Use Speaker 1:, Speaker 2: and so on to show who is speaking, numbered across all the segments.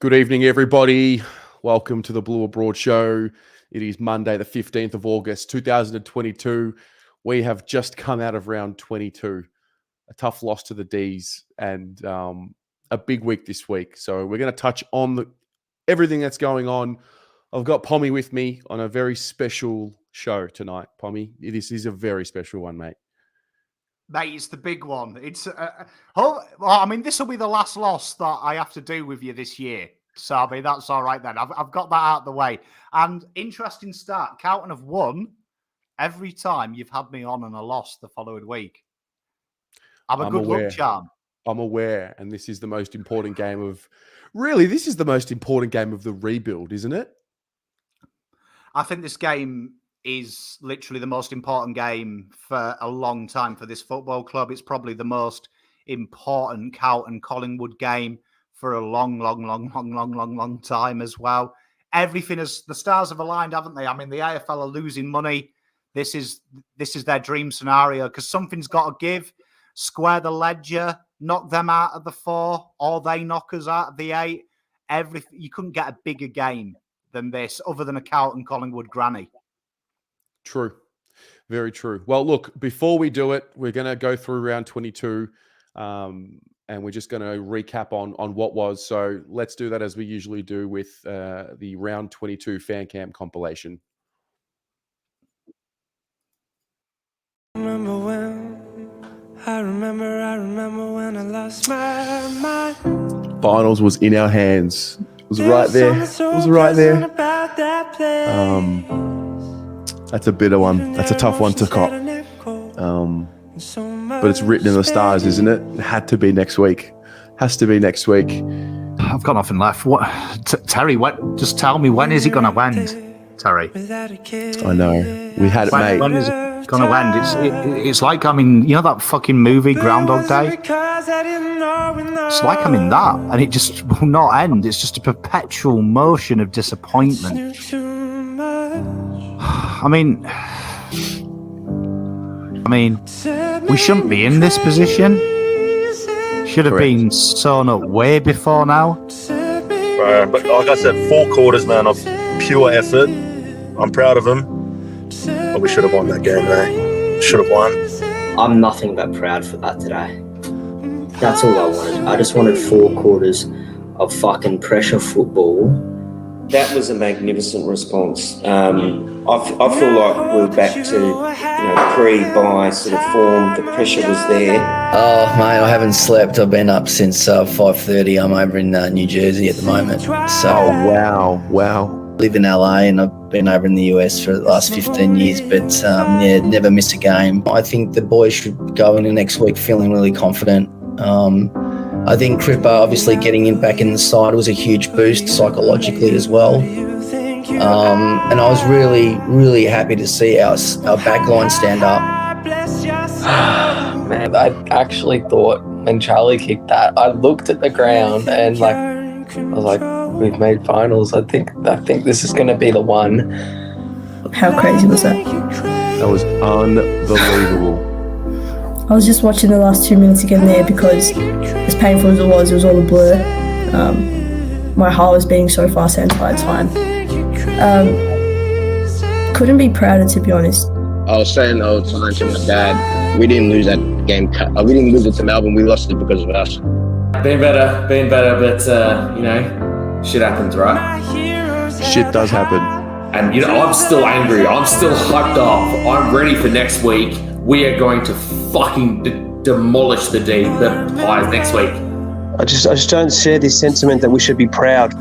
Speaker 1: Good evening, everybody. Welcome to the Blue Abroad Show. It is Monday, the 15th of August, 2022. We have just come out of round 22. A tough loss to the D's and a big week this week. So we're going to touch on everything that's going on. I've got Pommy with me on a very special show tonight. Pommy, this is a very special one, mate.
Speaker 2: Mate, it's the big one. It's this will be the last loss that I have to do with you this year. So, I mean, that's all right then. I've got that out of the way. And interesting start. Carlton have won every time you've had me on and a loss the following week. I'm a good luck charm.
Speaker 1: I'm aware. And this is the most important game of... Really, this is the most important game of the rebuild, isn't it?
Speaker 2: I think this game is literally the most important game for a long time for this football club. It's probably the most important Carlton Collingwood game for a long time as well. Everything is, the stars have aligned, haven't they? I mean, the AFL are losing money. This is their dream scenario because something's got to give. Square the ledger, knock them out of the 4, or they knock us out of the 8. You couldn't get a bigger game than this, other than a Carlton Collingwood granny.
Speaker 1: True. Very true. Well, look, before we do it, we're going to go through round 22 and we're just going to recap on what was. So let's do that as we usually do with the round 22 fan cam compilation.
Speaker 3: I remember when I lost my mind.
Speaker 1: Finals was in our hands. It was right there. It was right there. That's a bitter one. That's a tough one to cop. But it's written in the stars, isn't it? It had to be next week. Has to be next week.
Speaker 2: I've got nothing left. What, Terry? What? Just tell me, when is it going to end, Terry?
Speaker 1: I know. We had it, mate.
Speaker 2: When is it going to end? It's like I'm in, you know that fucking movie Groundhog Day? It's like I'm in that, and it just will not end. It's just a perpetual motion of disappointment. I mean, we shouldn't be in this position. Should have been sewn up way before now.
Speaker 4: But like I said, 4 quarters, man, of pure effort. I'm proud of them. But we should have won that game, man. Should have won.
Speaker 5: I'm nothing but proud for that today. That's all I wanted. I just wanted 4 quarters of fucking pressure football.
Speaker 6: That was a magnificent response. I feel like we're back to pre-buy sort of form. The pressure was there.
Speaker 7: Oh, mate, I haven't slept. I've been up since 5:30. I'm over in New Jersey at the moment. So,
Speaker 1: wow.
Speaker 7: I live in LA and I've been over in the US for the last 15 years, but never missed a game. I think the boys should go into next week feeling really confident. I think Cripper obviously getting him back in the side was a huge boost psychologically as well. And I was really, really happy to see our backline stand up.
Speaker 8: Man, I actually thought when Charlie kicked that, I looked at the ground and I was like, we've made finals. I think this is going to be the one.
Speaker 9: How crazy was that?
Speaker 1: That was unbelievable.
Speaker 9: I was just watching the last 2 minutes again there because as painful as it was all a blur. My heart was beating so fast the entire time. Couldn't be prouder, to be honest.
Speaker 10: I was saying all the time to my dad, we didn't lose that game. We didn't lose it to Melbourne. We lost it because of us.
Speaker 11: Been better, but shit happens, right?
Speaker 1: Shit does happen.
Speaker 11: And I'm still angry. I'm still hyped up. I'm ready for next week. We are going to fucking demolish the Pies next week.
Speaker 12: I just don't share this sentiment that we should be proud.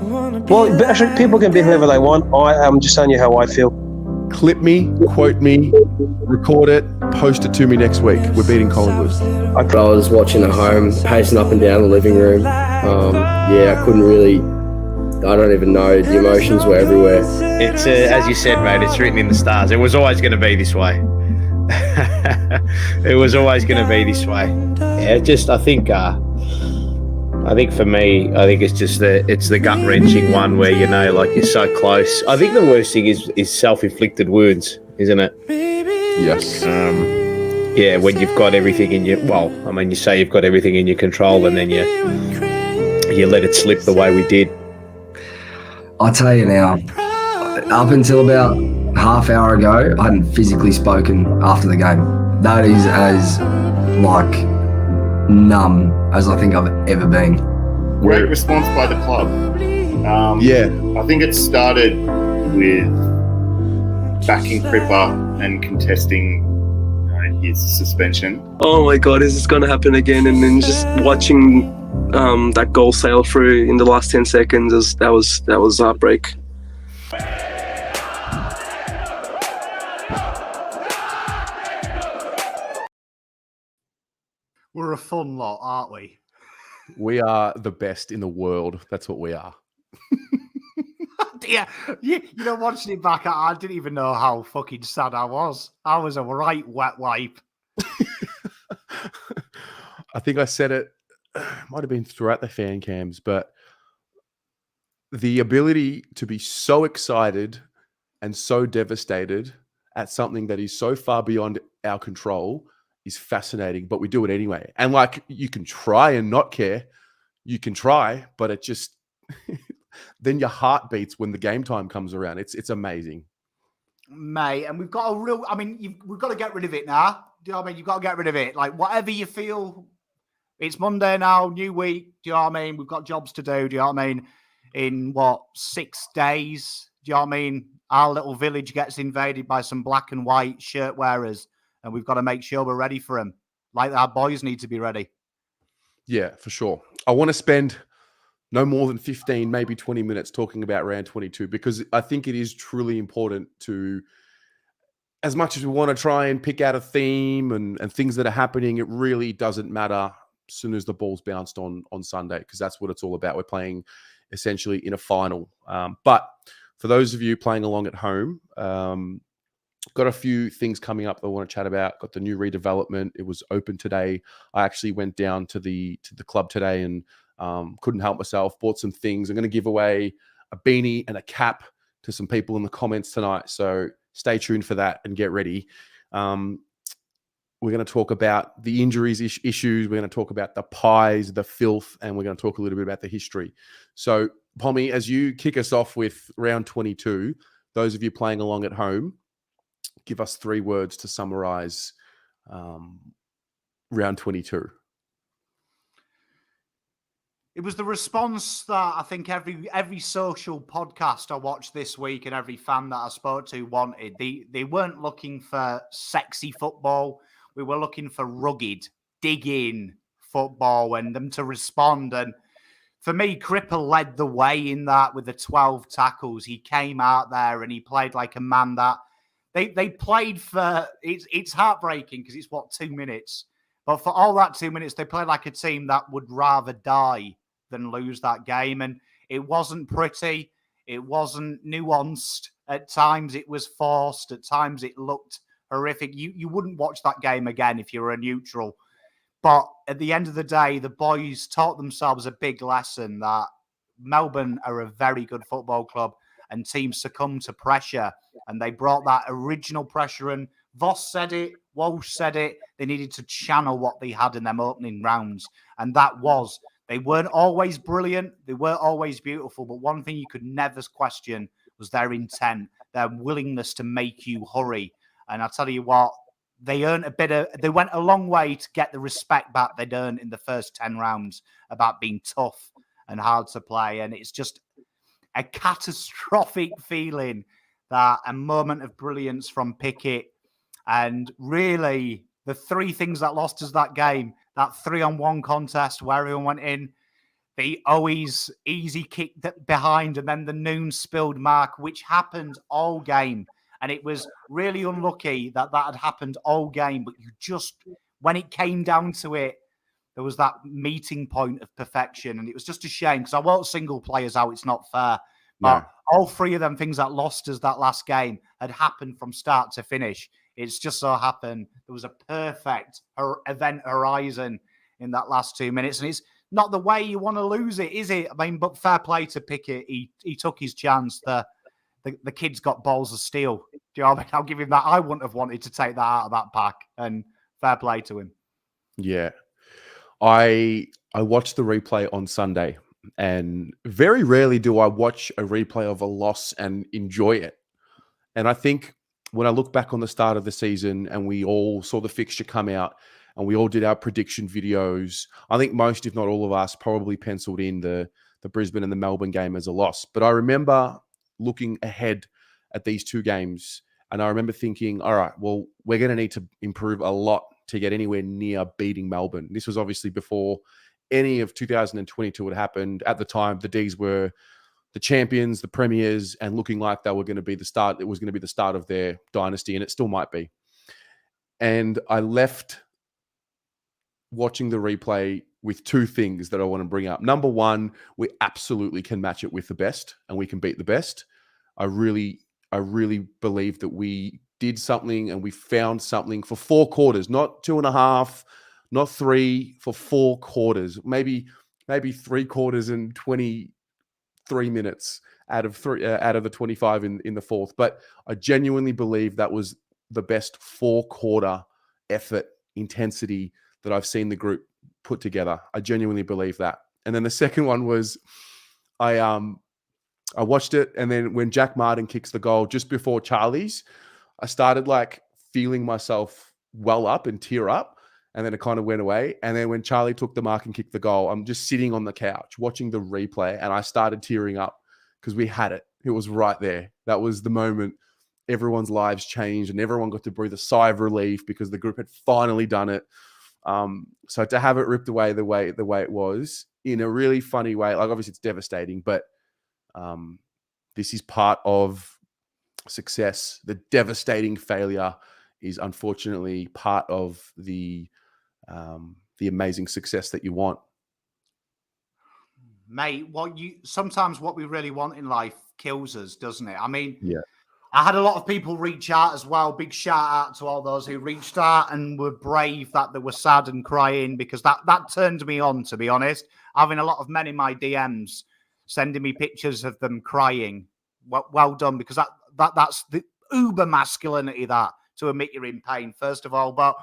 Speaker 12: Well, but actually, people can be whoever they want. I'm just telling you how I feel.
Speaker 1: Clip me, quote me, record it, post it to me next week. We're beating Collingwood.
Speaker 10: I was watching at home, pacing up and down the living room. I couldn't really... I don't even know. The emotions were everywhere.
Speaker 13: It's, as you said, mate, it's written in the stars. It was always going to be this way. It was always going to be this way. Yeah, I think for me, it's just it's the gut wrenching one where you're so close. I think the worst thing is self-inflicted wounds, isn't it?
Speaker 1: Yes.
Speaker 13: When you've got everything in you say you've got everything in your control, and then you let it slip the way we did.
Speaker 14: I tell you now, up until about half hour ago, I hadn't physically spoken after the game. That is as like numb as I think I've ever been.
Speaker 15: Great response by the club. I think it started with backing Cripper and contesting his suspension.
Speaker 16: Oh my God, is this going to happen again? And then just watching that goal sail through in the last 10 seconds, that was heartbreak.
Speaker 2: We're a fun lot, aren't we?
Speaker 1: We are the best in the world. That's what we are.
Speaker 2: Yeah, you know, watching it back, I didn't even know how fucking sad I was. I was a right wet wipe.
Speaker 1: I think I said it, might have been throughout the fan cams, but the ability to be so excited and so devastated at something that is so far beyond our control is fascinating, but we do it anyway. And like, you can try and not care. You can try, but it just... then your heart beats when the game time comes around. It's amazing.
Speaker 2: Mate, and we've got a real... I mean, we've got to get rid of it now. Do you know what I mean? You've got to get rid of it. Like, whatever you feel... It's Monday now, new week. Do you know what I mean? We've got jobs to do. Do you know what I mean? In, 6 days? Do you know what I mean? Our little village gets invaded by some black and white shirt wearers, and we've got to make sure we're ready for them. Like, our boys need to be ready.
Speaker 1: Yeah, for sure. I want to spend no more than 15, maybe 20 minutes talking about round 22, because I think it is truly important to, as much as we want to try and pick out a theme and things that are happening, it really doesn't matter as soon as the ball's bounced on Sunday, because that's what it's all about. We're playing essentially in a final. But for those of you playing along at home, got a few things coming up that I want to chat about. Got the new redevelopment. It was open today. I actually went down to the club today and couldn't help myself. Bought some things. I'm going to give away a beanie and a cap to some people in the comments tonight. So stay tuned for that and get ready. We're going to talk about the injuries issues. We're going to talk about the pies, the filth, and we're going to talk a little bit about the history. So, Pommy, as you kick us off with round 22, those of you playing along at home, give us 3 words to summarize round 22.
Speaker 2: It was the response that I think every social podcast I watched this week and every fan that I spoke to wanted. They weren't looking for sexy football. We were looking for rugged, digging football and them to respond. And for me, Cripple led the way in that with the 12 tackles. He came out there and he played like a man that they played for. It's heartbreaking because it's 2 minutes. But for all that 2 minutes, they played like a team that would rather die than lose that game. And it wasn't pretty. It wasn't nuanced. At times it was forced. At times it looked horrific. You wouldn't watch that game again if you were a neutral. But at the end of the day, the boys taught themselves a big lesson that Melbourne are a very good football club and teams succumb to pressure. And they brought that original pressure in. Voss said it. Walsh said it. They needed to channel what they had in them opening rounds. And that was, they weren't always brilliant. They weren't always beautiful. But one thing you could never question was their intent, their willingness to make you hurry. And I'll tell you what, they went a long way to get the respect back they'd earned in the first 10 rounds about being tough and hard to play. And it's just a catastrophic feeling that a moment of brilliance from Pickett. And really, the 3 things that lost us that game, that 3-on-1 contest where everyone went in, the always easy kick behind, and then the noon spilled mark, which happened all game. And it was really unlucky that had happened all game. But you just, when it came down to it, there was that meeting point of perfection. And it was just a shame because I won't single players out. It's not fair. But all 3 of them things that lost us that last game had happened from start to finish. It's just so happened there was a perfect event horizon in that last 2 minutes. And it's not the way you want to lose it, is it? I mean, but fair play to Pickett. He took his chance. The kid's got balls of steel. Do you know what I mean? I'll give him that. I wouldn't have wanted to take that out of that pack. And fair play to him.
Speaker 1: Yeah. I watched the replay on Sunday And very rarely do I watch a replay of a loss and enjoy it. And I think when I look back on the start of the season and we all saw the fixture come out and we all did our prediction videos, I think most, if not all of us, probably penciled in the Brisbane and the Melbourne game as a loss. But I remember looking ahead at these two games and I remember thinking, all right, well, we're going to need to improve a lot to get anywhere near beating Melbourne. This was obviously before any of 2022 had happened. At the time, the D's were the champions, the premiers, and looking like they were going to be the start. It was going to be the start of their dynasty, and it still might be. And I left watching the replay with two things that I want to bring up. Number one, we absolutely can match it with the best, and we can beat the best. I really believe that we did something and we found something for 4 quarters, not 2.5, not 3, for 4 quarters, maybe 3 quarters and 23 minutes out of the 25 in the fourth. But I genuinely believe that was the best 4-quarter effort intensity that I've seen the group put together. I genuinely believe that. And then the second one was I watched it, and then when Jack Martin kicks the goal just before Charlie's, I started like feeling myself well up and tear up. And then it kind of went away. And then when Charlie took the mark and kicked the goal, I'm just sitting on the couch watching the replay and I started tearing up because we had it. It was right there. That was the moment everyone's lives changed and everyone got to breathe a sigh of relief because the group had finally done it. So to have it ripped away the way it was in a really funny way, like obviously it's devastating, but this is part of success. The devastating failure is unfortunately part of the amazing success that you want.
Speaker 2: Mate, sometimes what we really want in life kills us, doesn't it? I mean,
Speaker 1: yeah.
Speaker 2: I had a lot of people reach out as well. Big shout out to all those who reached out and were brave, that they were sad and crying, because that turned me on, to be honest. Having a lot of men in my DMs sending me pictures of them crying. Well done, because that's the uber masculinity, that, to admit you're in pain, first of all. But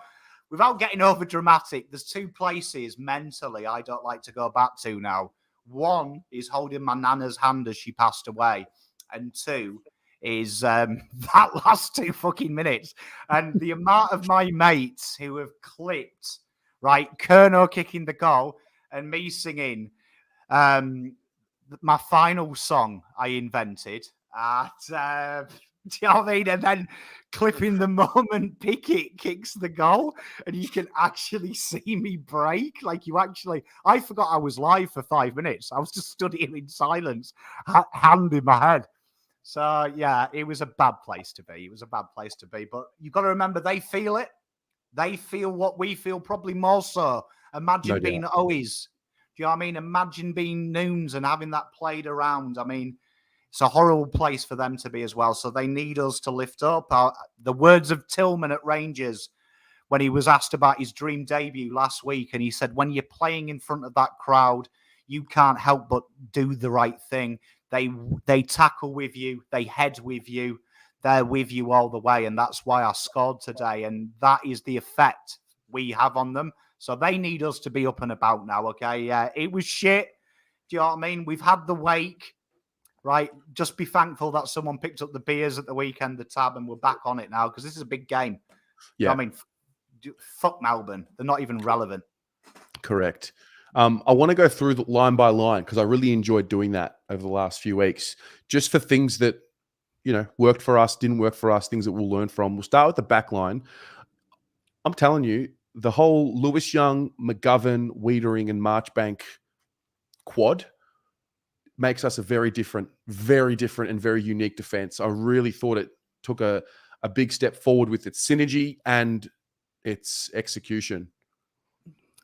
Speaker 2: without getting over dramatic, there's 2 places mentally I don't like to go back to now. One is holding my nana's hand as she passed away. And 2 is that last 2 fucking minutes. And the amount of my mates who have clipped, right, Kerno kicking the goal and me singing my final song I invented at... do you know what I mean? And then clipping the moment Pickett kicks the goal and you can actually see me break. Like I forgot I was live for 5 minutes. I was just stood here in silence, hand in my head. So, yeah, it was a bad place to be. It was a bad place to be. But you've got to remember, they feel it. They feel what we feel, probably more so. Imagine being Owies. Do you know what I mean? Imagine being Noons and having that played around. I mean, it's a horrible place for them to be as well. So they need us to lift up. The words of Tillman at Rangers when he was asked about his dream debut last week, and he said, when you're playing in front of that crowd, you can't help but do the right thing. They tackle with you. They head with you. They're with you all the way. And that's why I scored today. And that is the effect we have on them. So they need us to be up and about now, okay? Yeah, it was shit. Do you know what I mean? We've had the wake. Right, just be thankful that someone picked up the beers at the weekend, the tab, and we're back on it now because this is a big game.
Speaker 1: Yeah,
Speaker 2: I mean, fuck Melbourne; they're not even relevant.
Speaker 1: Correct. I want to go through the line by line because I really enjoyed doing that over the last few weeks, just for things that worked for us, didn't work for us, things that we'll learn from. We'll start with the back line. I'm telling you, the whole Lewis Young, McGovern, Wiedering, and Marchbank quad makes us a very different and very unique defense. I really thought it took a big step forward with its synergy and its execution.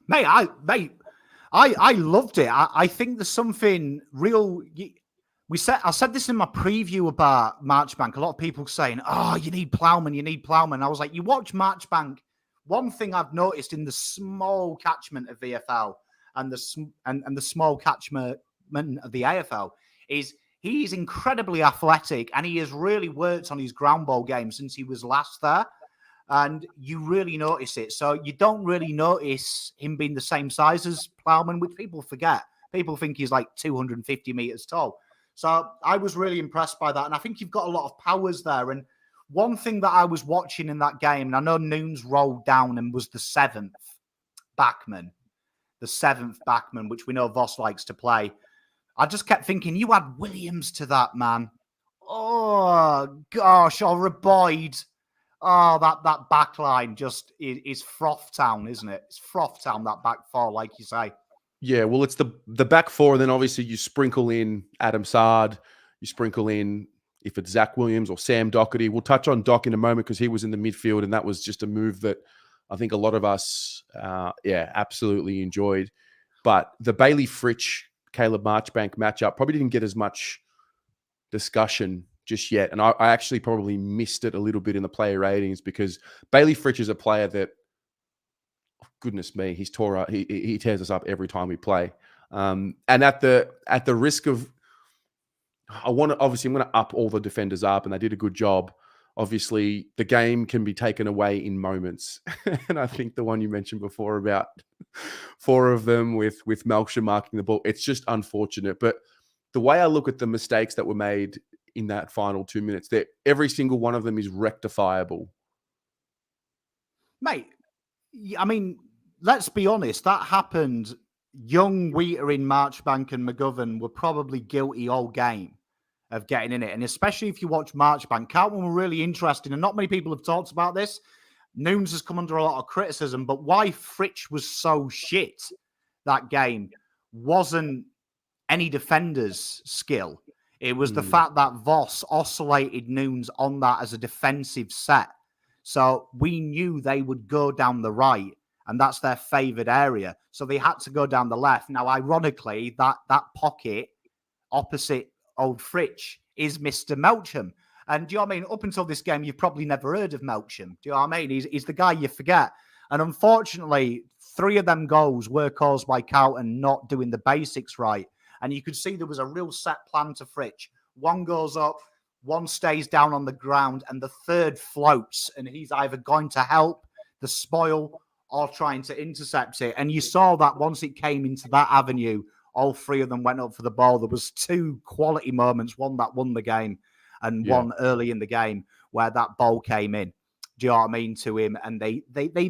Speaker 2: Mate, I loved it. I think there's something real. I said this in my preview about Marchbank. A lot of people saying, "Oh, you need Plowman. You need Plowman." I was like, you watch Marchbank. One thing I've noticed in the small catchment of VFL and the small catchment of the AFL is he's incredibly athletic and he has really worked on his ground ball game since he was last there. And you really notice it. So you don't really notice him being the same size as Plowman, which people forget. People think he's like 250 metres tall. So I was really impressed by that. And I think you've got a lot of powers there. And one thing that I was watching in that game, and I know Nunes rolled down and was the seventh backman, which we know Voss likes to play. I just kept thinking, you add Williams to that, man. Oh, gosh, or a Boyd. Oh, that back line just is froth town, isn't it? It's froth town, that back four, like you say.
Speaker 1: Yeah, well, it's the back four, and then obviously you sprinkle in Adam Sard, you sprinkle in, if it's Zach Williams or Sam Doherty. We'll touch on Doc in a moment because he was in the midfield, and that was just a move that I think a lot of us, absolutely enjoyed. But the Bailey Fritsch, Caleb Marchbank matchup probably didn't get as much discussion just yet. And I actually probably missed it a little bit in the player ratings because Bailey Fritsch is a player that, goodness me, he tears us up every time we play. And at the risk of, I'm going to up all the defenders up, and they did a good job. Obviously, the game can be taken away in moments. And I think the one you mentioned before about 4 of them with Melksham marking the ball, it's just unfortunate. But the way I look at the mistakes that were made in that final 2 minutes, that every single one of them is rectifiable.
Speaker 2: Mate, I mean, let's be honest, that happened. Young, Wheater, Marchbank and McGovern were probably guilty all game of getting in it. And especially if you watch Marchbank, Carlton were really interesting. And not many people have talked about this. Nunes has come under a lot of criticism, but why Fritsch was so shit that game wasn't any defender's skill. It was the fact that Voss oscillated Nunes on that as a defensive set. So we knew they would go down the right, and that's their favoured area. So they had to go down the left. Now, ironically, that pocket opposite old Fritsch is Mr. Melksham. And do you know what I mean? Up until this game, you've probably never heard of Melksham. Do you know what I mean? He's the guy you forget. And unfortunately, 3 of them goals were caused by Carlton not doing the basics right. And you could see there was a real set plan to Fritsch. 1 goes up, 1 stays down on the ground, and the 3rd floats. And he's either going to help the spoil or trying to intercept it. And you saw that once it came into that avenue, all 3 of them went up for the ball. There was 2 quality moments, one that won the game and one early in the game where that ball came in. Do you know what I mean, to him? And they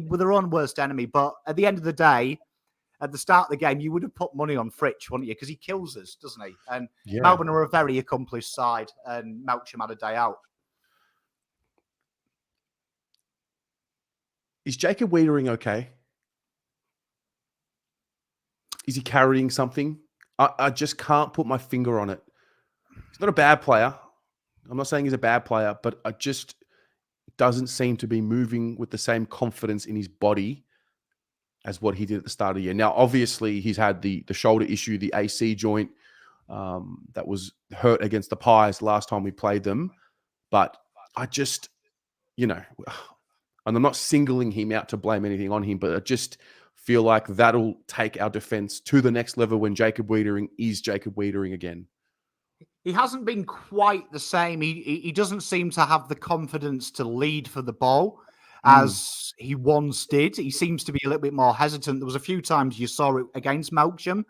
Speaker 2: were their own worst enemy. But at the end of the day, at the start of the game, you would have put money on Fritsch, wouldn't you? Because he kills us, doesn't he? And Melbourne are a very accomplished side, and Melksham had a day out.
Speaker 1: Is Jacob Wiedering okay? Is he carrying something? I just can't put my finger on it. He's not a bad player. I'm not saying he's a bad player, but I just doesn't seem to be moving with the same confidence in his body as what he did at the start of the year. Now, obviously, he's had the shoulder issue, the AC joint that was hurt against the Pies last time we played them. But I just, and I'm not singling him out to blame anything on him, but I just feel like that'll take our defense to the next level when Jacob Wiedering is Jacob Wiedering again.
Speaker 2: He hasn't been quite the same. He doesn't seem to have the confidence to lead for the ball as he once did. He seems to be a little bit more hesitant. There was a few times you saw it against Melksham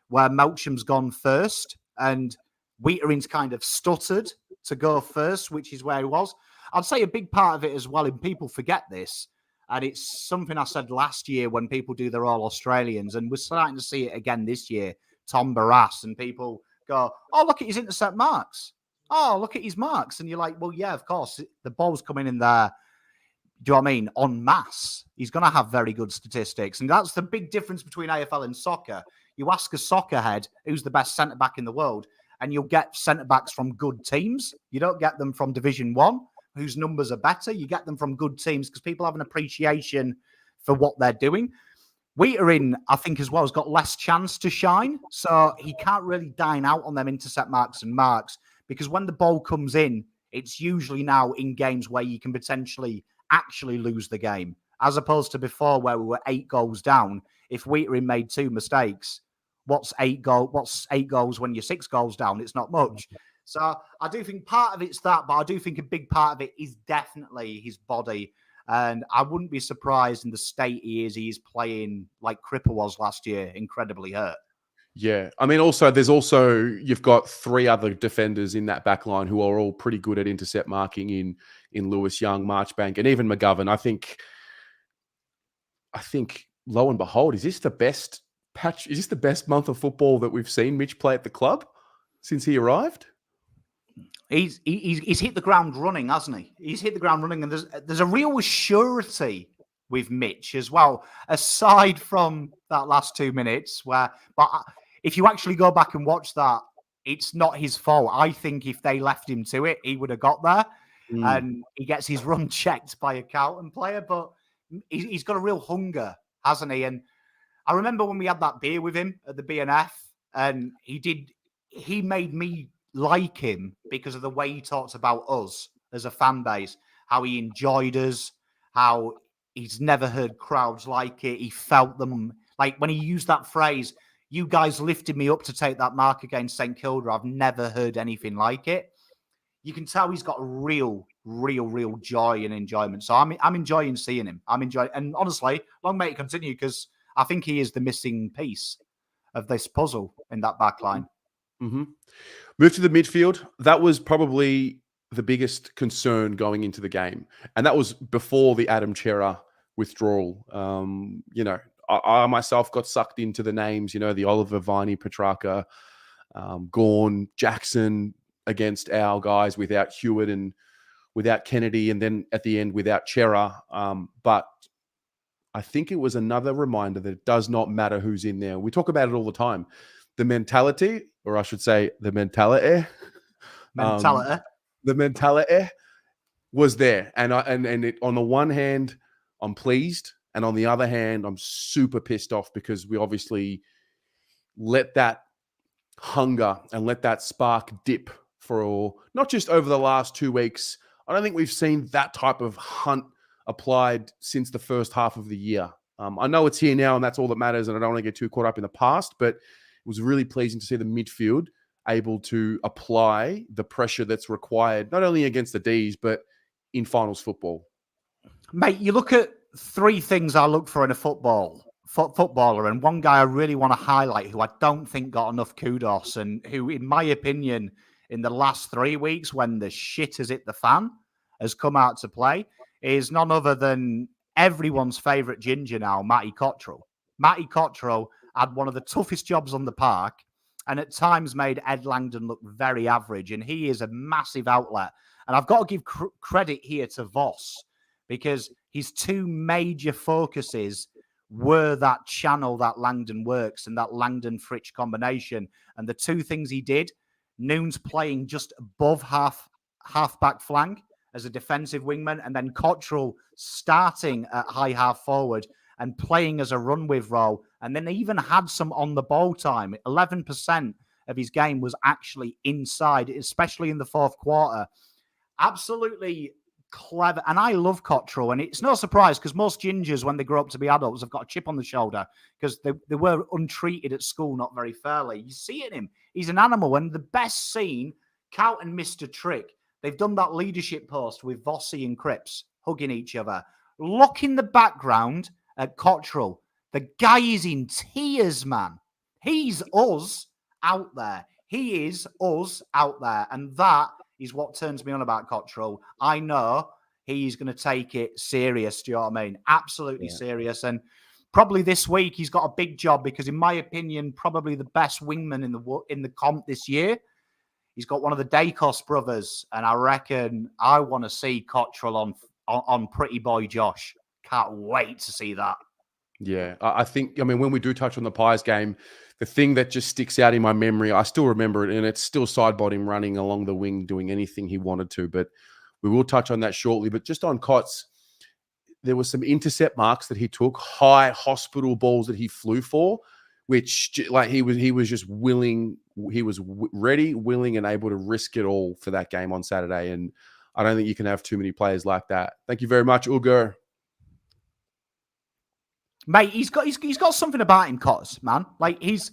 Speaker 2: where Melksham's gone first and Wheatering's kind of stuttered to go first, which is where he was. I'd say a big part of it as well, and people forget this, and it's something I said last year when people do their All-Australians, and we're starting to see it again this year, Tom Barras, and people go, oh, look at his intercept marks. Oh, look at his marks. And you're like, well, yeah, of course, the ball's coming in there. Do you know what I mean? En masse. He's going to have very good statistics. And that's the big difference between AFL and soccer. You ask a soccer head who's the best centre-back in the world, and you'll get centre-backs from good teams. You don't get them from Division 1, whose numbers are better. You get them from good teams because people have an appreciation for what they're doing. Wheater, I think, as well, has got less chance to shine. So he can't really dine out on them intercept marks and marks because when the ball comes in, it's usually now in games where you can potentially actually lose the game, as opposed to before where we were 8 goals down. If Wheater made 2 mistakes, what's 8 goals when you're 6 goals down? It's not much. So I do think part of it's that, but I do think a big part of it is definitely his body. And I wouldn't be surprised in the state he is playing like Cripper was last year, incredibly hurt.
Speaker 1: Yeah. I mean, you've got 3 other defenders in that back line who are all pretty good at intercept marking in Lewis Young, Marchbank, and even McGovern. I think lo and behold, is this the best month of football that we've seen Mitch play at the club since he arrived?
Speaker 2: He's hit the ground running, hasn't he? He's hit the ground running, and there's a real surety with Mitch as well, aside from that last 2 minutes but if you actually go back and watch that, it's not his fault. I think if they left him to it, he would have got there. And he gets his run checked by a Carlton player, but he's got a real hunger, hasn't he? And I remember when we had that beer with him at the BNF, and he made me like him because of the way he talks about us as a fan base, how he enjoyed us, how he's never heard crowds like it. He felt them. Like when he used that phrase, "You guys lifted me up to take that mark against St Kilda. I've never heard anything like it." You can tell he's got a real joy and enjoyment. So I'm enjoying seeing him. And honestly, long may it continue, because I think he is the missing piece of this puzzle in that back line.
Speaker 1: Mm-hmm. Move to the midfield. That was probably the biggest concern going into the game, and that was before the Adam Chera withdrawal. I myself got sucked into the names. The Oliver, Viney, Petrarca, Gawn, Jackson against our guys without Hewitt and without Kennedy, and then at the end without Chera. But I think it was another reminder that it does not matter who's in there. We talk about it all the time. The mentality, or I should say the mentality. The mentality was there. And on the one hand, I'm pleased. And on the other hand, I'm super pissed off because we obviously let that hunger and let that spark dip for not just over the last 2 weeks. I don't think we've seen that type of hunt applied since the first half of the year. I know it's here now and that's all that matters, and I don't want to get too caught up in the past, but it was really pleasing to see the midfield able to apply the pressure that's required, not only against the Ds, but in finals football.
Speaker 2: Mate, you look at 3 things I look for in a footballer, and one guy I really want to highlight who I don't think got enough kudos, and who, in my opinion, in the last 3 weeks, when the shit has hit the fan, has come out to play, is none other than everyone's favourite ginger now, Matty Cottrell. Matty Cottrell had one of the toughest jobs on the park, and at times made Ed Langdon look very average, and he is a massive outlet. And I've got to give credit here to Voss, because his 2 major focuses were that channel that Langdon works and that Langdon-Fritsch combination. And the 2 things he did, Noon's playing just above half-back flank as a defensive wingman, and then Cottrell starting at high half forward and playing as a run-with role, and then even had some on-the-ball time. 11% of his game was actually inside, especially in the 4th quarter. Absolutely clever. And I love Cottrell, and it's no surprise because most gingers, when they grow up to be adults, have got a chip on the shoulder because they were untreated at school not very fairly. You see it in him. He's an animal, and the best scene, Carlton missed a trick. They've done that leadership post with Vossi and Cripps hugging each other. Look in the background at Cottrell. The guy is in tears, man. He's us out there. He is us out there. And that is what turns me on about Cottrell. I know he's going to take it serious. Do you know what I mean? Absolutely serious. And probably this week he's got a big job because, in my opinion, probably the best wingman in the comp this year. He's got one of the Dacos brothers, and I reckon I want to see Cottrell on Pretty Boy Josh. Can't wait to see that.
Speaker 1: Yeah, I think, when we do touch on the Pies game, the thing that just sticks out in my memory, I still remember it, and it's still sideboard him running along the wing, doing anything he wanted to, but we will touch on that shortly. But just on Cots, there was some intercept marks that he took, high hospital balls that he flew for, which he was just willing, he was ready, willing, and able to risk it all for that game on Saturday. And I don't think you can have too many players like that. Thank you very much, Ugo.
Speaker 2: Mate, he's got something about him, Cots, man. Like he's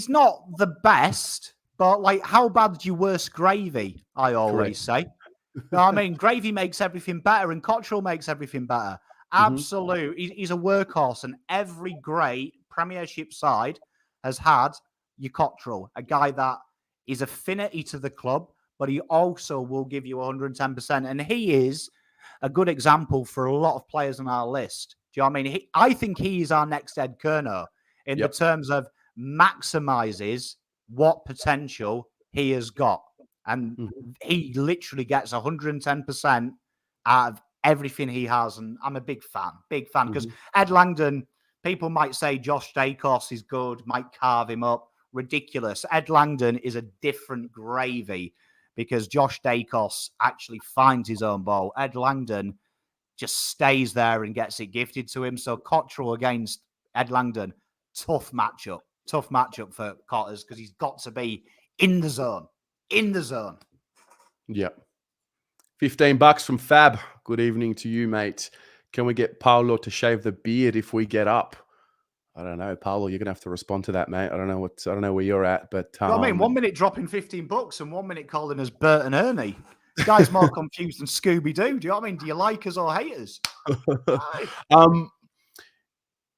Speaker 2: not the best, but like, how bad's your worst gravy? I always say. You know what I mean? Gravy makes everything better, and Cottrell makes everything better. Absolute. He's a workhorse, and every great Premiership side has had your Cottrell, a guy that is affinity to the club, but he also will give you 110%. And he is a good example for a lot of players on our list. Do you know what I mean? I think he is our next Ed Kerno in the terms of maximizes what potential he has got. And he literally gets 110% out of everything he has. And I'm a big fan, because Ed Langdon, people might say Josh Dacos is good, might carve him up. Ridiculous. Ed Langdon is a different gravy because Josh Dacos actually finds his own ball. Ed Langdon just stays there and gets it gifted to him. So Cottrell against Ed Langdon, tough matchup for Cotters because he's got to be in the zone.
Speaker 1: Yeah. $15 from Fab. Good evening to you, mate. Can we get Paolo to shave the beard if we get up? I don't know, Paolo. You're gonna have to respond to that, mate. I don't know where you're at, but
Speaker 2: You know what I mean, 1 minute dropping $15 and 1 minute calling us Bert and Ernie. This guy's more confused than Scooby Doo. Do you know what I mean? Do you like us or hate us?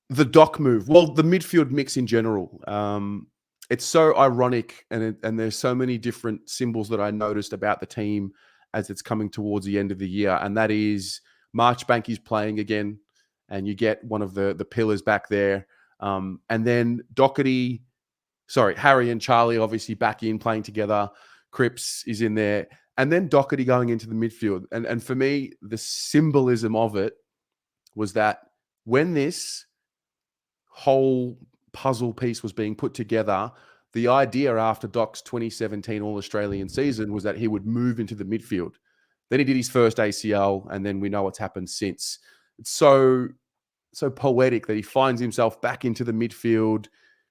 Speaker 1: The Doc move. Well, the midfield mix in general. It's so ironic, and there's so many different symbols that I noticed about the team as it's coming towards the end of the year, and that is Marchbank is playing again, and you get one of the pillars back there. And then Harry and Charlie obviously back in playing together. Cripps is in there. And then Doherty going into the midfield. And for me, the symbolism of it was that when this whole puzzle piece was being put together, the idea after Doc's 2017 All-Australian season was that he would move into the midfield. Then he did his first ACL, and then we know what's happened since. It's so poetic that he finds himself back into the midfield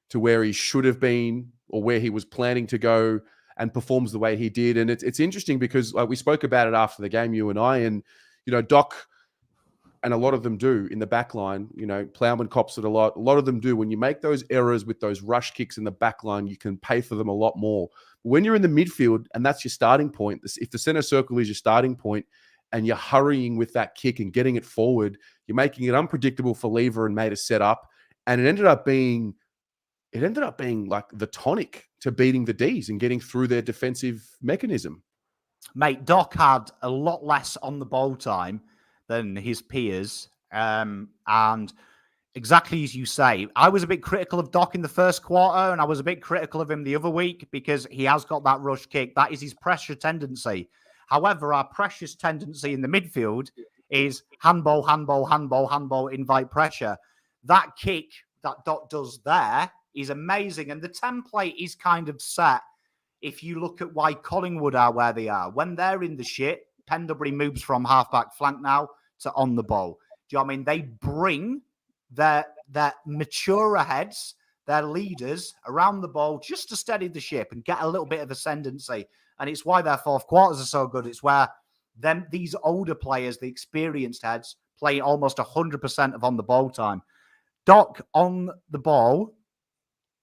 Speaker 1: to where he should have been or where he was planning to go and performs the way he did. And it's interesting because we spoke about it after the game, you and I, and, Doc and a lot of them do in the back line, Plowman cops it a lot. A lot of them do. When you make those errors with those rush kicks in the back line, you can pay for them a lot more. When you're in the midfield and that's your starting point, if the center circle is your starting point, and you're hurrying with that kick and getting it forward, you're making it unpredictable for Lever and May to set up. And it ended up being like the tonic to beating the Ds and getting through their defensive mechanism.
Speaker 2: Mate, Doc had a lot less on the ball time than his peers. And exactly as you say, I was a bit critical of Doc in the first quarter, and I was a bit critical of him the other week because he has got that rush kick. That is his pressure tendency. However, our precious tendency in the midfield is handball, invite pressure. That kick that Doc does there is amazing. And the template is kind of set if you look at why Collingwood are where they are. When they're in the shit, Pendlebury moves from halfback flank now to on the ball. Do you know what I mean? They bring their maturer heads, their leaders around the ball just to steady the ship and get a little bit of ascendancy. And it's why their fourth quarters are so good. It's where these older players, the experienced heads, play almost 100% of on the ball time. Doc on the ball,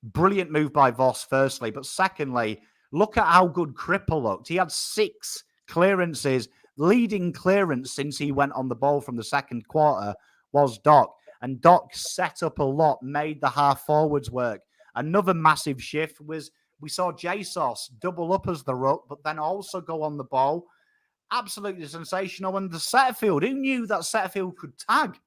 Speaker 2: brilliant move by Voss, firstly. But secondly, look at how good Cripper looked. He had 6 clearances. Leading clearance since he went on the ball from the second quarter was Doc. And Doc set up a lot, made the half forwards work. Another massive shift was we saw JSOS double up as the ruck, but then also go on the ball. Absolutely sensational. And the Setterfield, who knew that Setterfield could tag? Do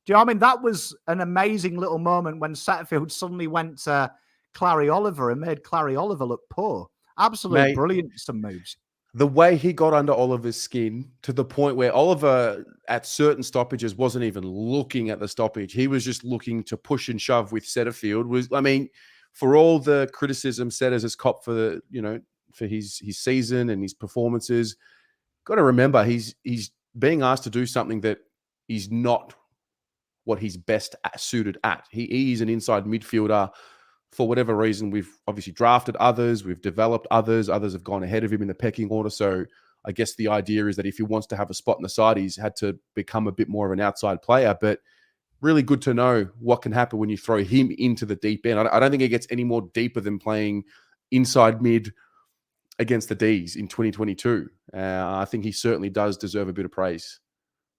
Speaker 2: you know what I mean? That was an amazing little moment when Setterfield suddenly went to Clary Oliver and made Clary Oliver look poor. Absolutely brilliant, some moves.
Speaker 1: The way he got under Oliver's skin to the point where Oliver at certain stoppages wasn't even looking at the stoppage. He was just looking to push and shove with Setterfield. For all the criticism Setters has copped for for his season and his performances, got to remember he's being asked to do something that is not what he's best suited at. He's an inside midfielder. For whatever reason, we've obviously drafted others, we've developed others have gone ahead of him in the pecking order. So I guess the idea is that if he wants to have a spot in the side, he's had to become a bit more of an outside player. But really good to know what can happen when you throw him into the deep end. I don't think it gets any more deeper than playing inside mid against the Ds in 2022. I think he certainly does deserve a bit of praise.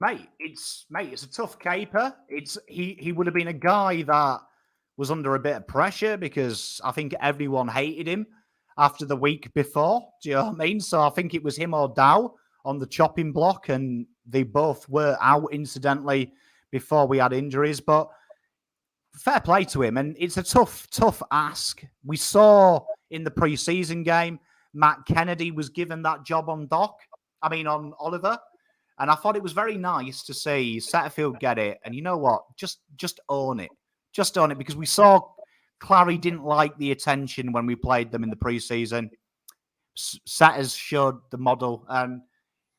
Speaker 2: Mate, it's a tough caper. He would have been a guy that was under a bit of pressure because I think everyone hated him after the week before. Do you know what I mean? So I think it was him or Dow on the chopping block, and they both were out incidentally before we had injuries. But fair play to him, and it's a tough ask. We saw in the pre-season game, Matt Kennedy was given that job on on Oliver, and I thought it was very nice to see Setterfield get it. And you know what? Just own it. Just own it, because we saw Clary didn't like the attention when we played them in the pre-season. Setters showed the model, and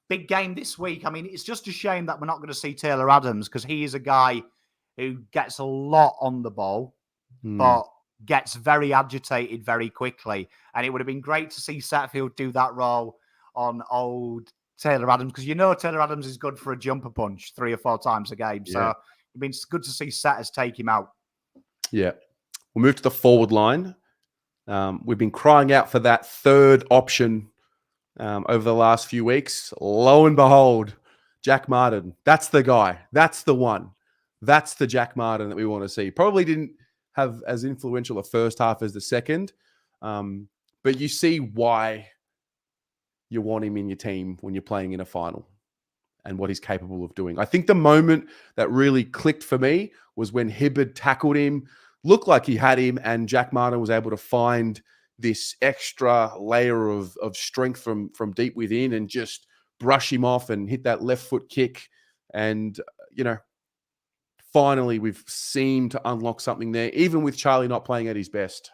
Speaker 2: big game this week. I mean, it's just a shame that we're not going to see Taylor Adams, because he is a guy who gets a lot on the ball, but gets very agitated very quickly. And it would have been great to see Setterfield do that role on old Taylor Adams, because you know Taylor Adams is good for a jumper punch 3 or 4 times a game. So it'd been good to see Setters take him out.
Speaker 1: Yeah. We'll move to the forward line. We've been crying out for that third option over the last few weeks. Lo and behold, Jack Martin. That's the guy. That's the one. That's the Jack Martin that we want to see. Probably didn't have as influential a first half as the second, but you see why you want him in your team when you're playing in a final and what he's capable of doing. I think the moment that really clicked for me was when Hibbard tackled him, looked like he had him, and Jack Martin was able to find this extra layer of strength from deep within and just brush him off and hit that left foot kick. And, finally, we've seemed to unlock something there, even with Charlie not playing at his best.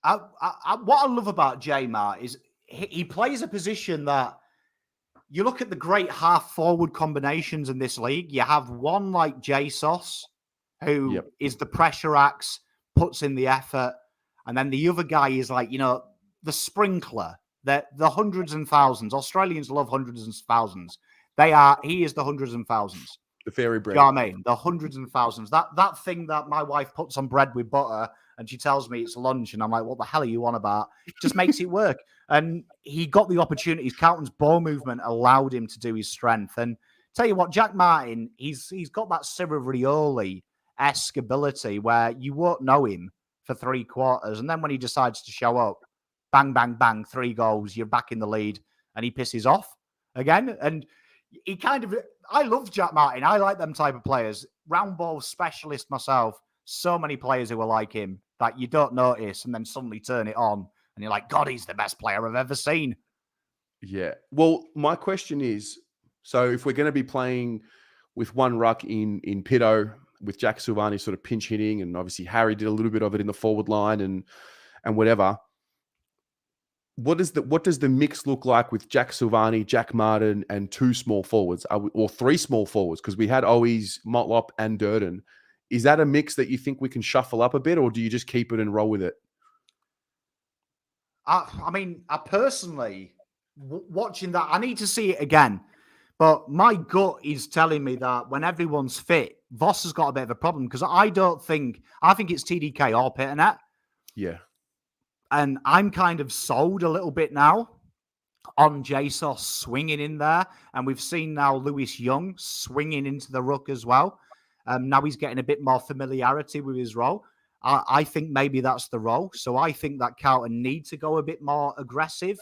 Speaker 2: What I love about J-Mart is he plays a position that you look at the great half-forward combinations in this league. You have one like J-Sauce, who is the pressure axe, puts in the effort, and then the other guy is like, the sprinkler, the hundreds and thousands. Australians love hundreds and thousands. He is the hundreds and thousands.
Speaker 1: The fairy bread.
Speaker 2: You know what I mean? The hundreds and thousands. That thing that my wife puts on bread with butter and she tells me it's lunch, and I'm like, what the hell are you on about? It just makes it work. And he got the opportunities. Carlton's ball movement allowed him to do his strength. And tell you what, Jack Martin, he's got that Cyril Rioli-esque ability where you won't know him for 3 quarters. And then when he decides to show up, bang, bang, bang, 3 goals, you're back in the lead, and he pisses off again. And he I love Jack Martin. I like them type of players. Round ball specialist myself. So many players who are like him that you don't notice and then suddenly turn it on and you're like, God, he's the best player I've ever seen.
Speaker 1: Yeah. Well, my question is, so if we're going to be playing with one ruck in Pitto, with Jack Silvani sort of pinch hitting, and obviously Harry did a little bit of it in the forward line and whatever, what does the mix look like with Jack Silvani, Jack Martin, and 2 small forwards, or 3 small forwards? Because we had Owies, Motlop, and Durden. Is that a mix that you think we can shuffle up a bit, or do you just keep it and roll with it?
Speaker 2: I personally, watching that, I need to see it again. But my gut is telling me that when everyone's fit, Voss has got a bit of a problem, because I think it's TDK or Pitternet.
Speaker 1: Yeah.
Speaker 2: And I'm kind of sold a little bit now on JSOS swinging in there. And we've seen now Lewis Young swinging into the ruck as well. Now he's getting a bit more familiarity with his role. I think maybe that's the role. So I think that Carlton need to go a bit more aggressive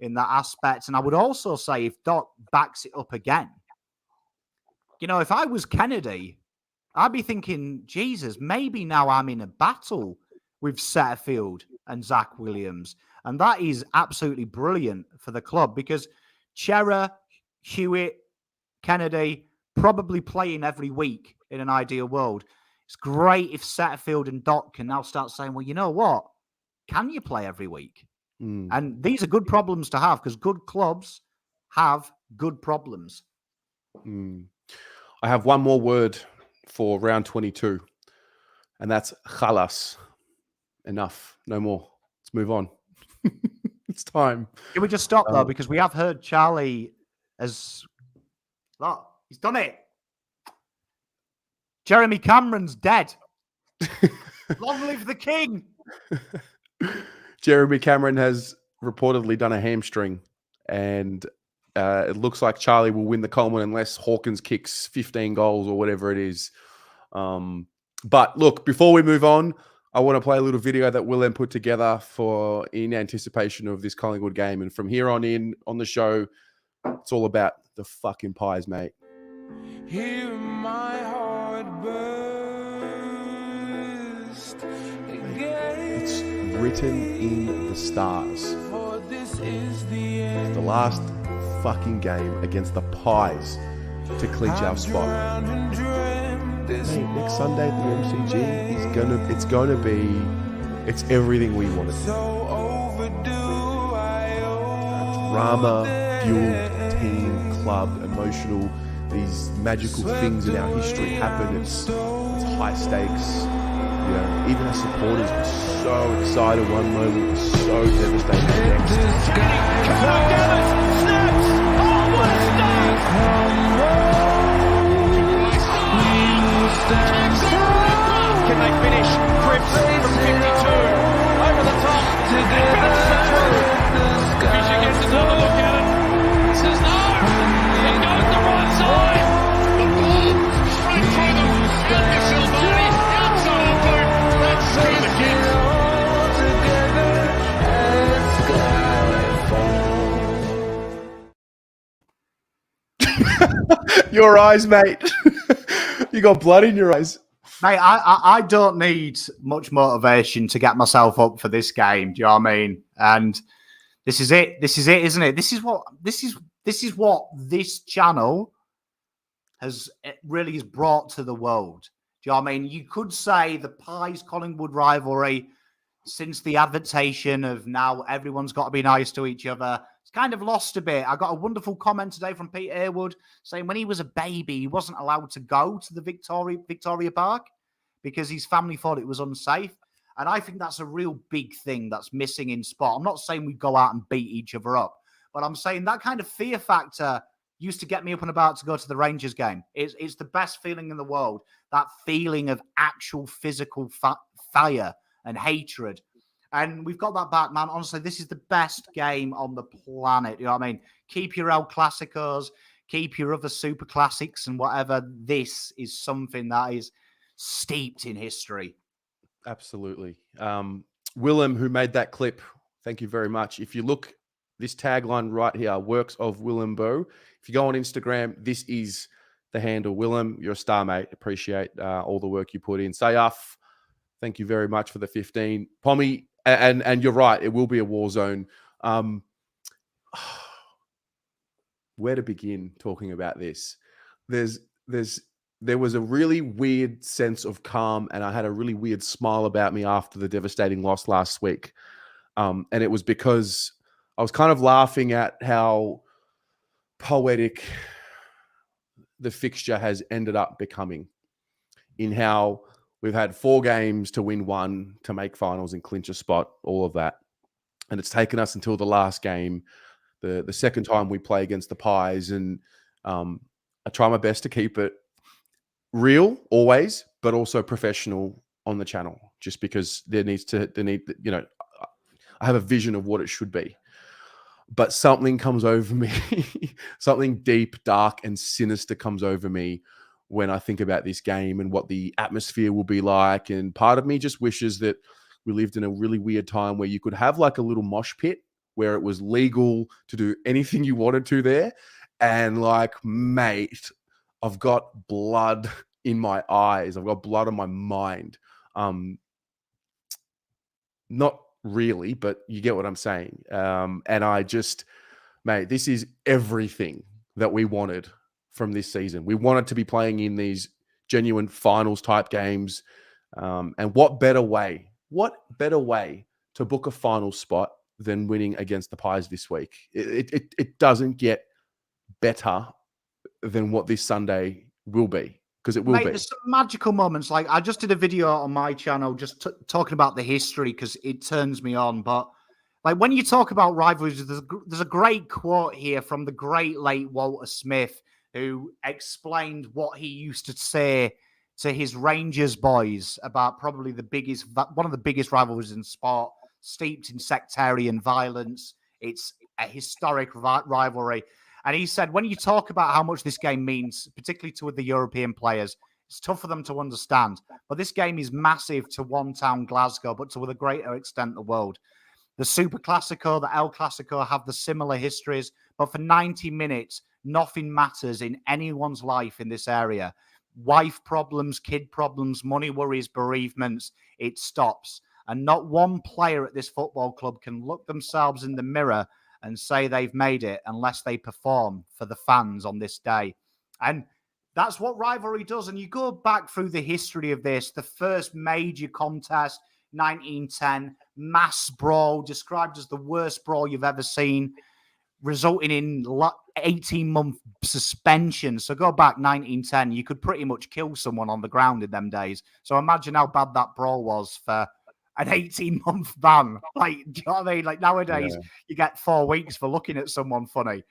Speaker 2: in that aspect. And I would also say if Doc backs it up again, if I was Kennedy, I'd be thinking, Jesus, maybe now I'm in a battle with Setterfield and Zach Williams. And that is absolutely brilliant for the club, because Chera, Hewitt, Kennedy probably playing every week in an ideal world. It's great if Setterfield and Doc can now start saying, well, you know what? Can you play every week? And these are good problems to have, because good clubs have good problems.
Speaker 1: I have one more word for round 22, and that's khalas. Enough. No more. Let's move on. It's time.
Speaker 2: Can we just stop, though? Because we have heard Charlie has... Look, he's done it. Jeremy Cameron's dead. Long live the king.
Speaker 1: Jeremy Cameron has reportedly done a hamstring, and it looks like Charlie will win the Coleman unless Hawkins kicks 15 goals or whatever it is. But look, before we move on, I want to play a little video that Willem put together in anticipation of this Collingwood game. And from here on in on the show, it's all about the fucking Pies, mate.
Speaker 3: Hear my heart burst again.
Speaker 1: It's written in the stars.
Speaker 3: For this is the end.
Speaker 1: The last fucking game against the Pies to clinch our spot. Mate, next Sunday at the MCG it's everything we want it to be. Drama-fueled team, club, emotional, these magical things in our history happen. It's high stakes. You know, even our supporters were so excited one moment, were so devastated the next.
Speaker 17: Can they finish? Cripps from 52 over the top. It bounces through. Fisher gets another look at it. Says no. It goes the right side. The ball straight through them. Out to Silvani. Outside of boot. That's through the
Speaker 1: Kings. Your eyes, mate. You got blood in your eyes.
Speaker 2: Mate, I don't need much motivation to get myself up for this game. Do you know what I mean? And this is it. This is it, isn't it? This is what this channel has brought to the world. Do you know what I mean? You could say the Pies Collingwood rivalry, since the adaptation of now everyone's got to be nice to each other, it's kind of lost a bit. I got a wonderful comment today from Pete Airwood saying when he was a baby, he wasn't allowed to go to the Victoria Park because his family thought it was unsafe. And I think that's a real big thing that's missing in sport. I'm not saying we go out and beat each other up, but I'm saying that kind of fear factor used to get me up and about to go to the Rangers game. It's the best feeling in the world, that feeling of actual physical fire and hatred. And we've got that back, man. Honestly, this is the best game on the planet. You know what I mean? Keep your El Clasicos, keep your other super classics and whatever. This is something that is steeped in history.
Speaker 1: Absolutely. Willem, who made that clip, thank you very much. If you look, this tagline right here, Works of Willem Bow. If you go on Instagram, this is the handle. Willem, you're a star, mate. Appreciate all the work you put in. Sayaf, thank you very much for the 15. Pommy, and you're right, it will be a war zone. Where to begin talking about this? There was a really weird sense of calm, and I had a really weird smile about me after the devastating loss last week. And it was because I was kind of laughing at how poetic the fixture has ended up becoming, in how we've had 4 games to win 1 to make finals and clinch a spot, all of that. And it's taken us until the last game, the second time we play against the Pies. And I try my best to keep it real always, but also professional on the channel, just because I have a vision of what it should be. But something comes over me, something deep, dark, and sinister comes over me when I think about this game and what the atmosphere will be like. And part of me just wishes that we lived in a really weird time where you could have like a little mosh pit where it was legal to do anything you wanted to there. And like, mate, I've got blood in my eyes. I've got blood on my mind. Not really, but you get what I'm saying. And I just, mate, this is everything that we wanted from this season. We wanted to be playing in these genuine finals type games. And what better way to book a final spot than winning against the Pies this week? It doesn't get better than what this Sunday will be, because it will be.
Speaker 2: There's some magical moments. Like, I just did a video on my channel just talking about the history because it turns me on. But like, when you talk about rivalries, there's a great quote here from the great late Walter Smith, who explained what he used to say to his Rangers boys about probably one of the biggest rivalries in sport, steeped in sectarian violence. It's a historic rivalry. And he said, when you talk about how much this game means, particularly to the European players, It's tough for them to understand. But this game is massive to one town, Glasgow, but to a greater extent, the world. The Super Classico, the El Clasico have the similar histories, but for 90 minutes, nothing matters in anyone's life in this area. Wife problems, kid problems, money worries, bereavements, it stops. And not one player at this football club can look themselves in the mirror and say they've made it unless they perform for the fans on this day. And that's what rivalry does. And you go back through the history of this, the first major contest, 1910, mass brawl, described as the worst brawl you've ever seen, resulting in 18-month suspension. So go back 1910, you could pretty much kill someone on the ground in them days. So imagine how bad that brawl was for an 18-month ban. Like, do you know what I mean? Like nowadays, you get 4 weeks for looking at someone funny.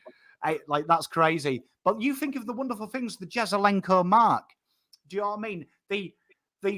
Speaker 2: Like, that's crazy. But you think of the wonderful things, the Jezelenko mark. Do you know what I mean? The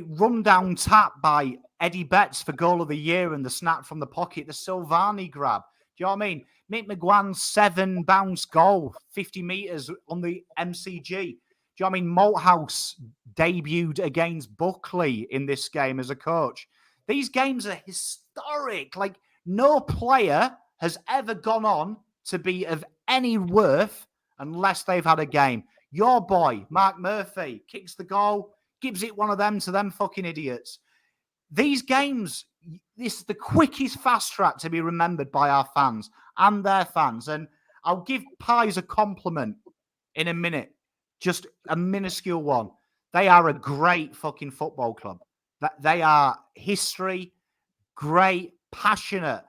Speaker 2: rundown tap by Eddie Betts for goal of the year and the snap from the pocket, the Silvani grab. Do you know what I mean? Mick McGuan's 7 bounce goal, 50 metres on the MCG. Do you know what I mean? Malthouse debuted against Buckley in this game as a coach. These games are historic. Like, no player has ever gone on to be of any worth unless they've had a game. Your boy, Mark Murphy, kicks the goal, gives it one of them to them fucking idiots. These games, this is the quickest fast track to be remembered by our fans and their fans. And I'll give Pies a compliment in a minute, just a minuscule one. They are a great fucking football club. They are history, great, passionate,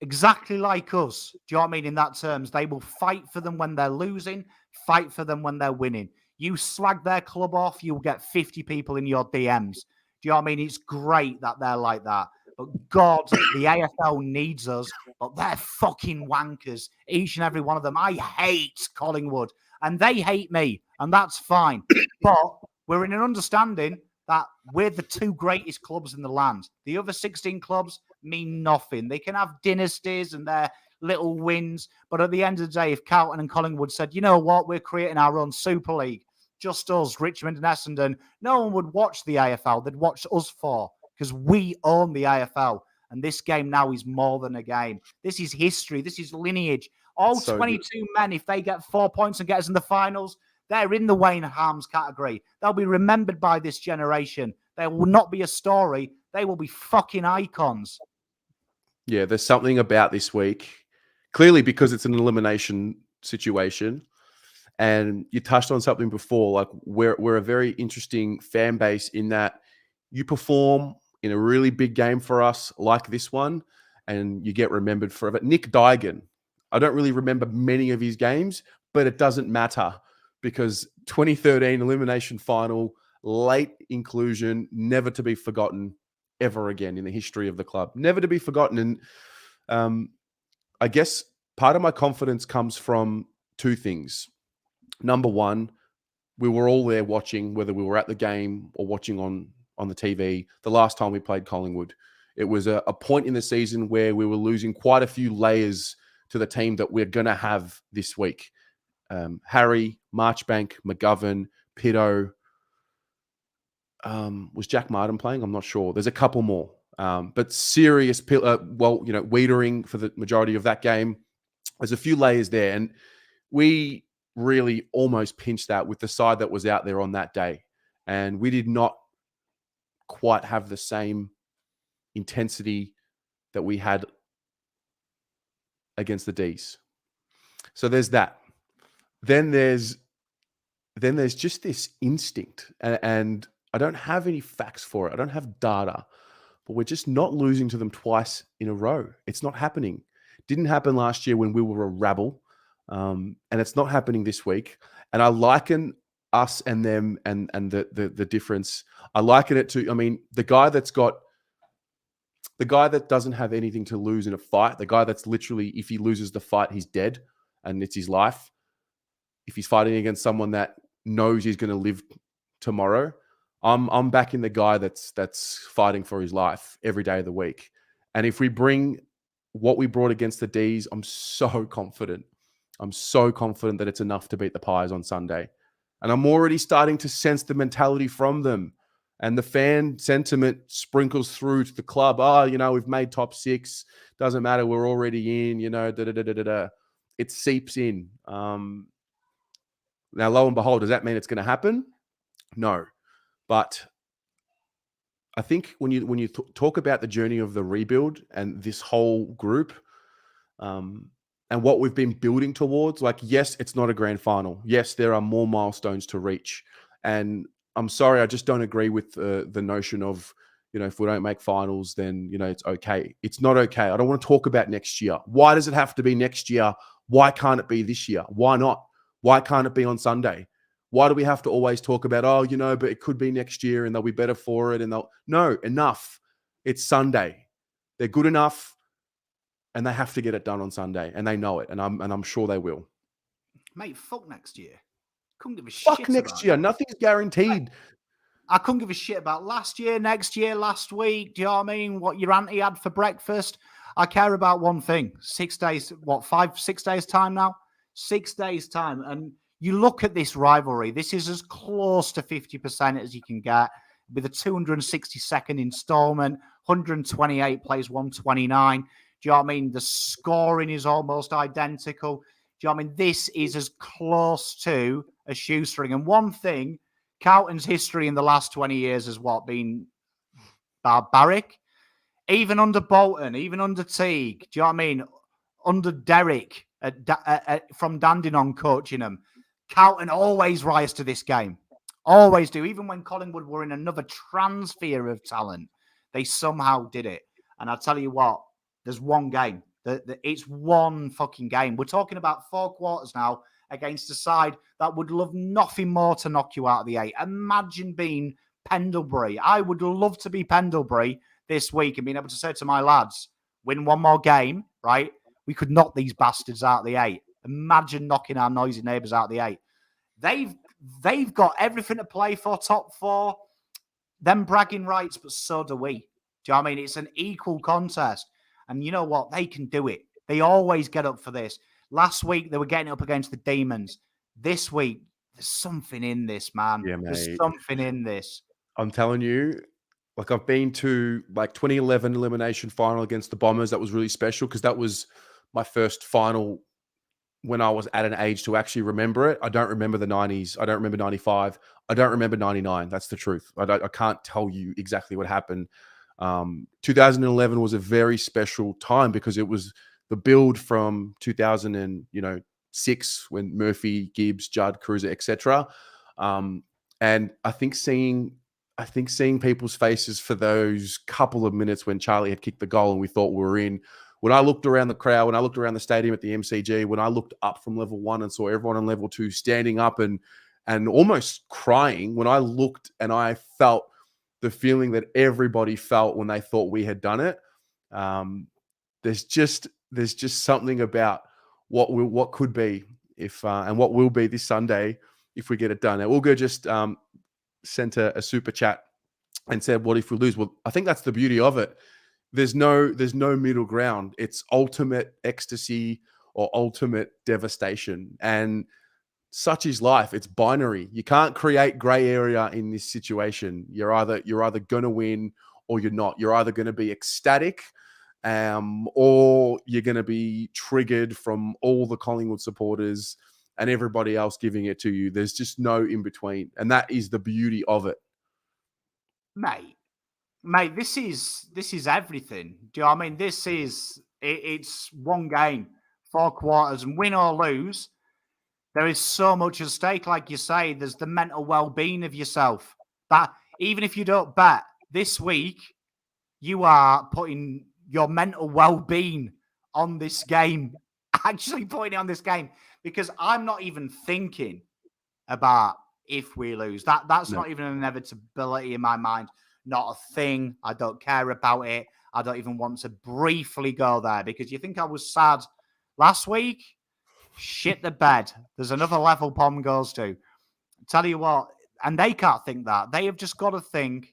Speaker 2: exactly like us. Do you know what I mean? In that terms, they will fight for them when they're losing, fight for them when they're winning. You slag their club off, you'll get 50 people in your DMs. Do you know what I mean? It's great that they're like that. But God, the AFL needs us, but they're fucking wankers, each and every one of them. I hate Collingwood, and they hate me, and that's fine. But we're in an understanding that we're the 2 greatest clubs in the land. The other 16 clubs mean nothing. They can have dynasties and their little wins, but at the end of the day, if Carlton and Collingwood said, you know what, we're creating our own Super League, just us, Richmond and Essendon, no one would watch the AFL. They'd watch us for, because we own the AFL. And this game now is more than a game. This is history. This is lineage. All so 22 good. Men, if they get 4 points and get us in the finals, they're in the Wayne Harms category. They'll be remembered by this generation. They will not be a story. They will be fucking icons.
Speaker 1: Yeah, there's something about this week. Clearly, because it's an elimination situation. And you touched on something before. Like, we're a very interesting fan base in that you perform in a really big game for us like this one, and you get remembered forever. Nick Dygan, I don't really remember many of his games, but it doesn't matter. Because 2013 elimination final, late inclusion, never to be forgotten ever again in the history of the club. Never to be forgotten. And I guess part of my confidence comes from 2 things. Number one, we were all there watching, whether we were at the game or watching on the TV, the last time we played Collingwood. It was a point in the season where we were losing quite a few layers to the team that we're going to have this week. Harry, Marchbank, McGovern, Pitto. Was Jack Martin playing? I'm not sure. There's a couple more. But serious, Wiedering for the majority of that game. There's a few layers there. And we really almost pinched that with the side that was out there on that day. And we did not quite have the same intensity that we had against the Ds. So there's that. Then there's just this instinct, and I don't have any facts for it. I don't have data, but we're just not losing to them twice in a row. It's not happening. Didn't happen last year when we were a rabble, and it's not happening this week. And I liken us and them and the difference. I liken it to, I mean, the guy that doesn't have anything to lose in a fight, the guy that's literally, if he loses the fight, he's dead and it's his life. If he's fighting against someone that knows he's going to live tomorrow, I'm backing the guy that's fighting for his life every day of the week. And if we bring what we brought against the Ds, I'm so confident. I'm so confident that it's enough to beat the Pies on Sunday. And I'm already starting to sense the mentality from them. And the fan sentiment sprinkles through to the club. Oh, we've made top 6. Doesn't matter. We're already in, It seeps in. Now, lo and behold, does that mean it's going to happen? No. But I think when you talk about the journey of the rebuild and this whole group, and what we've been building towards, like, yes, it's not a grand final. Yes, there are more milestones to reach. And I'm sorry, I just don't agree with the notion of, if we don't make finals, then, it's okay. It's not okay. I don't want to talk about next year. Why does it have to be next year? Why can't it be this year? Why not? Why can't it be on Sunday? Why do we have to always talk about, but it could be next year and they'll be better for it? No, enough. It's Sunday. They're good enough. And they have to get it done on Sunday, and they know it, and I'm sure they will.
Speaker 2: Mate, fuck next year. Couldn't give a shit.
Speaker 1: Fuck next year. Nothing's guaranteed.
Speaker 2: Mate, I couldn't give a shit about last year, next year, last week. Do you know what I mean? What your auntie had for breakfast. I care about one thing. 6 days, 6 days time now? 6 days time. And you look at this rivalry. This is as close to 50% as you can get with a 262nd installment. 128 plays 129. Do you know what I mean? The scoring is almost identical. Do you know what I mean? This is as close to a shoestring. And one thing, Carlton's history in the last 20 years has been barbaric. Even under Bolton, even under Teague, do you know what I mean? Under Derek from Dandenong coaching them, Carlton always rise to this game. Always do. Even when Collingwood were in another transfer of talent, they somehow did it. And I'll tell you what, there's one game. It's one fucking game. We're talking about 4 quarters now against a side that would love nothing more to knock you out of the 8. Imagine being Pendlebury. I would love to be Pendlebury this week and being able to say to my lads, win one more game, right? We could knock these bastards out of the 8. Imagine knocking our noisy neighbours out of the 8. They've got everything to play for, top 4. Them bragging rights, but so do we. Do you know what I mean? It's an equal contest. And you know what? They can do it. They always get up for this. Last week, they were getting up against the Demons. This week, there's something in this, man.
Speaker 1: Yeah, mate.
Speaker 2: There's something in this.
Speaker 1: I'm telling you, like, I've been to 2011 elimination final against the Bombers. That was really special because that was my first final when I was at an age to actually remember it. I don't remember the 90s. I don't remember 95. I don't remember 99. That's the truth. I can't tell you exactly what happened. 2011 was a very special time because it was the build from 2006 when Murphy, Gibbs, Judd, Cruiser, etc. And I think seeing people's faces for those couple of minutes when Charlie had kicked the goal and we thought we were in. When I looked around the crowd, when I looked around the stadium at the MCG, when I looked up from level 1 and saw everyone on level 2 standing up and almost crying, when I looked and I felt the feeling that everybody felt when they thought we had done it. There's just something about what could be if and what will be this Sunday if we get it done. Now, Ulga just sent a super chat and said, "What if we lose?" Well, I think that's the beauty of it. There's no middle ground. It's ultimate ecstasy or ultimate devastation, and such is life. It's binary. You can't create gray area in this situation. You're either going to win or you're not. You're either going to be ecstatic or you're going to be triggered from all the Collingwood supporters and everybody else giving it to you. There's just no in between. And that is the beauty of it.
Speaker 2: Mate, this is everything. Do you know what I mean? It's one game, 4 quarters, and win or lose, there is so much at stake. Like you say, there's the mental well-being of yourself. That even if you don't bet this week, you are putting your mental well-being on this game. Actually putting it on this game, because I'm not even thinking about if we lose. That's not even an inevitability in my mind. Not a thing. I don't care about it. I don't even want to briefly go there, because you think I was sad last week? Shit the bed. There's another level Pom goes to. Tell you what, and they can't think that. They have just got to think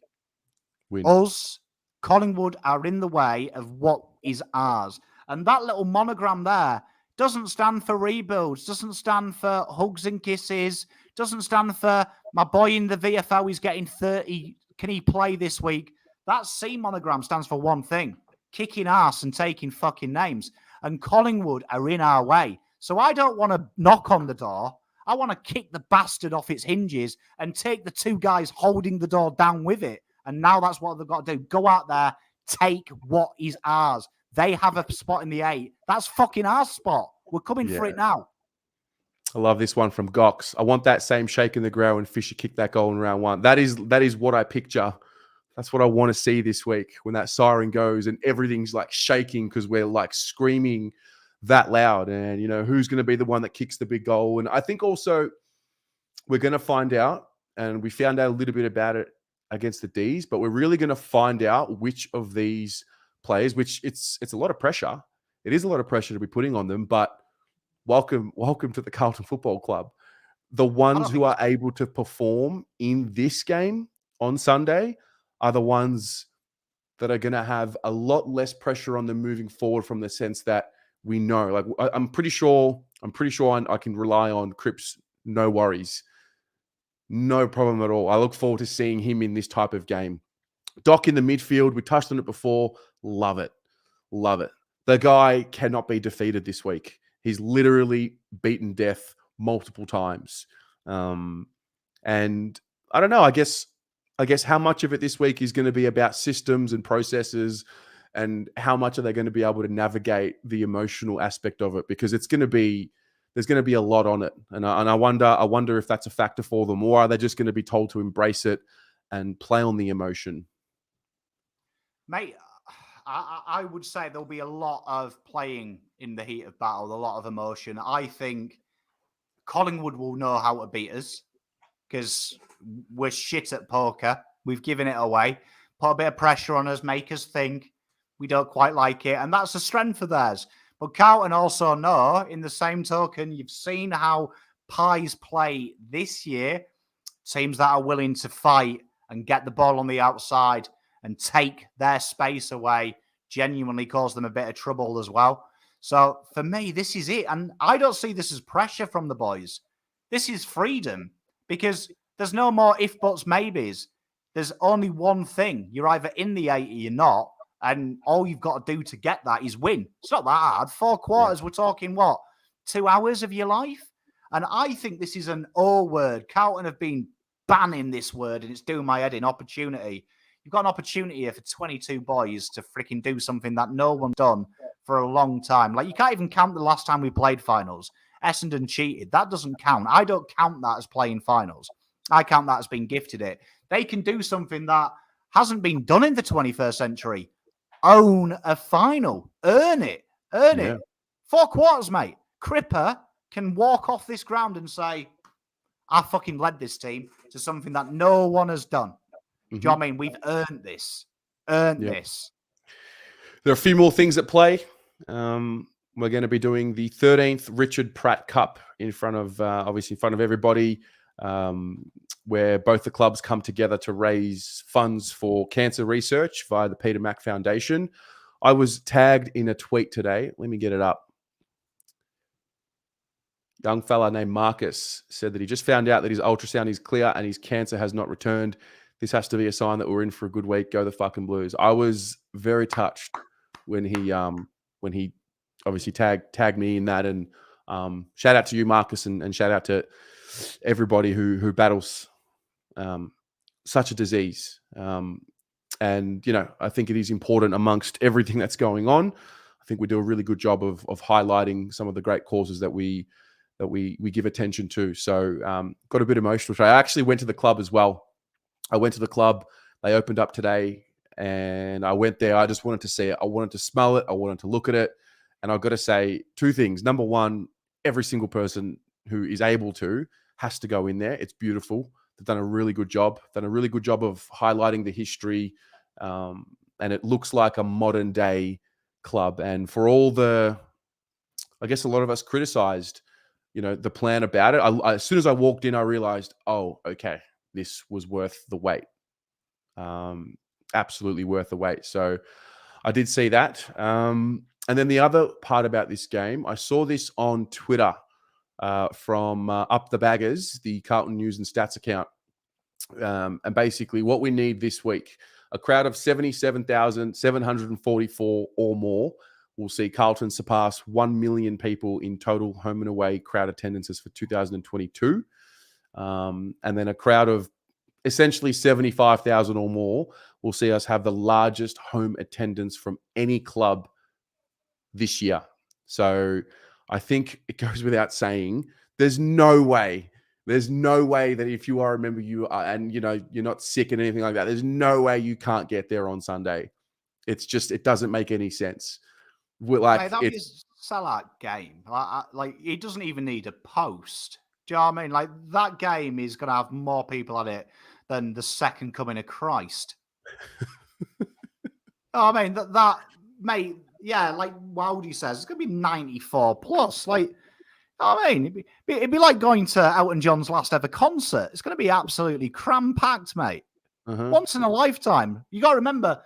Speaker 2: us, Collingwood, are in the way of what is ours. And that little monogram there doesn't stand for rebuilds, doesn't stand for hugs and kisses, doesn't stand for my boy in the VFL is getting 30. Can he play this week? That C monogram stands for one thing: kicking ass and taking fucking names. And Collingwood are in our way. So I don't want to knock on the door. I want to kick the bastard off its hinges and take the two guys holding the door down with it. And now that's what they've got to do. Go out there, take what is ours. They have a spot in the 8. That's fucking our spot. We're coming for it now.
Speaker 1: I love this one from Gox. I want that same shake in the ground when Fisher kicked that goal in round 1. That is what I picture. That's what I want to see this week when that siren goes and everything's like shaking because we're like screaming that loud. And, you know, who's going to be the one that kicks the big goal? And I think also we're going to find out, and we found out a little bit about it against the Ds, but we're really going to find out which of these players, which it's a lot of pressure. It is a lot of pressure to be putting on them, but welcome to the Carlton Football Club. The ones who are able to perform in this game on Sunday are the ones that are going to have a lot less pressure on them moving forward, from the sense that we know, like, I'm pretty sure I can rely on Cripps. No worries. No problem at all. I look forward to seeing him in this type of game. Doc in the midfield, we touched on it before. Love it. Love it. The guy cannot be defeated this week. He's literally beaten death multiple times. And I don't know, I guess how much of it this week is going to be about systems and processes, and how much are they going to be able to navigate the emotional aspect of it, because there's going to be a lot on it. And I wonder if that's a factor for them, or are they just going to be told to embrace it and play on the emotion?
Speaker 2: Mate, I would say there'll be a lot of playing in the heat of battle, a lot of emotion. I think Collingwood will know how to beat us because we're shit at poker. We've given it away. Put a bit of pressure on us, make us think we don't quite like it. And that's a strength of theirs. But Carlton also know, in the same token, you've seen how Pies play this year. Teams that are willing to fight and get the ball on the outside and take their space away genuinely cause them a bit of trouble as well. So for me, this is it. And I don't see this as pressure from the boys. This is freedom, because there's no more if, buts, maybes. There's only one thing. You're either in the 80 or you're not. And all you've got to do to get that is win. It's not that hard. 4 quarters, we're talking what? 2 hours of your life? And I think this is an O word. Carlton have been banning this word, and it's doing my head in. Opportunity. You've got an opportunity here for 22 boys to freaking do something that no one's done for a long time. Like, you can't even count the last time we played finals. Essendon cheated. That doesn't count. I don't count that as playing finals. I count that as being gifted it. They can do something that hasn't been done in the 21st century. Own a final. Earn it. Earn it. 4 quarters, mate. Cripper can walk off this ground and say, I fucking led this team to something that no one has done. Do you know what I mean? We've earned this. This.
Speaker 1: There are a few more things at play. We're going to be doing the 13th Richard Pratt Cup in front of, obviously in front of everybody, where both the clubs come together to raise funds for cancer research via the Peter Mac Foundation. I was tagged in a tweet today. Let me get it up. Young fella named Marcus said that he just found out that his ultrasound is clear and his cancer has not returned. This has to be a sign that we're in for a good week. Go the fucking Blues. I was very touched when he obviously tagged me in that. And shout out to you, Marcus, and shout out to everybody who battles such a disease. And, you know, I think it is important amongst everything that's going on. I think we do a really good job of highlighting some of the great causes that we give attention to. So got a bit emotional today. I actually went to the club as well. I went to the club. They opened up today, and I went there. I just wanted to see it. I wanted to smell it. I wanted to look at it. And I've got to say 2 things. Number one, every single person who is able to has to go in there. It's beautiful. They've done a really good job. Done a really good job of highlighting the history. And it looks like a modern day club. And for all the, I guess a lot of us criticized, you know, the plan about it. As soon as I walked in, I realized, oh, okay, this was worth the wait. Absolutely worth the wait. So I did see that. And then the other part about this game, I saw this on Twitter from Up the Baggers, the Carlton News and Stats account. And basically what we need this week, a crowd of 77,744 or more will see Carlton surpass 1 million people in total home and away crowd attendances for 2022. And then a crowd of essentially 75,000 or more will see us have the largest home attendance from any club this year. So I think it goes without saying, there's no way that if you are a member, you are, and you're not sick and anything like that, there's no way you can't get there on Sunday. It's just, it doesn't make any sense.
Speaker 2: That is a sellout game. Like, it doesn't even need a post. Do you know what I mean? Like, that game is going to have more people at it than the second coming of Christ. I mean, that mate, yeah, like Wowdy says, it's going to be 94 plus. Like, I mean, it'd be like going to Elton John's last ever concert. It's going to be absolutely cram-packed, mate. Once in a lifetime. You got to remember,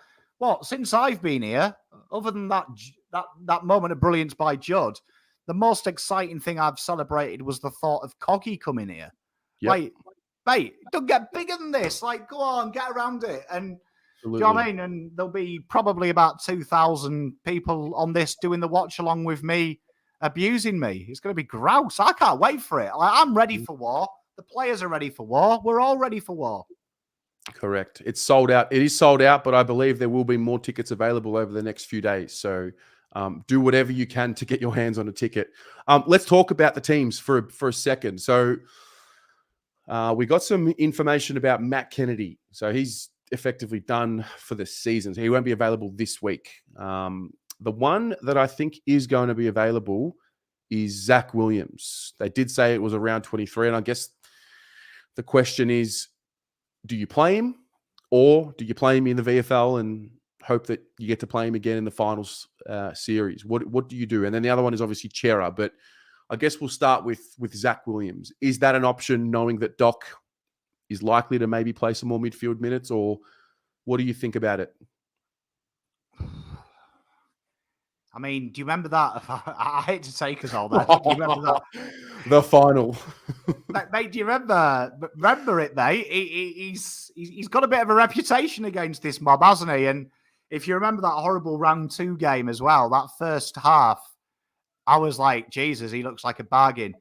Speaker 2: since I've been here, other than that moment of brilliance by Judd, the most exciting thing I've celebrated was the thought of Coggy coming here. Yep. Like, mate, don't get bigger than this. Like, go on, get around it. And do you know what I mean? And there'll be probably about 2,000 people on this doing the watch along with me, abusing me. It's going to be grouse. I can't wait for it. I'm ready for war. The players are ready for war. We're all ready for war.
Speaker 1: Correct. It's sold out. It is sold out, but I believe there will be more tickets available over the next few days. So do whatever you can to get your hands on a ticket. Let's talk about the teams for a second. So we got some information about Matt Kennedy. So he's effectively done for the season. So he won't be available this week. The one that I think is going to be available is Zach Williams. They did say it was around 23, and I guess the question is, do you play him, or do you play him in the VFL and hope that you get to play him again in the finals series? What do you do? And then the other one is obviously Chera, but I guess we'll start with Zach Williams. Is that an option, knowing that Doc is likely to maybe play some more midfield minutes, or what do you think about it?
Speaker 2: I mean, do you remember that? I hate to take us all that. Do you remember that?
Speaker 1: The final.
Speaker 2: Mate, do you remember it, mate? He's got a bit of a reputation against this mob, hasn't he? And if you remember that horrible round 2 game as well, that first half, I was like, Jesus, he looks like a bargain.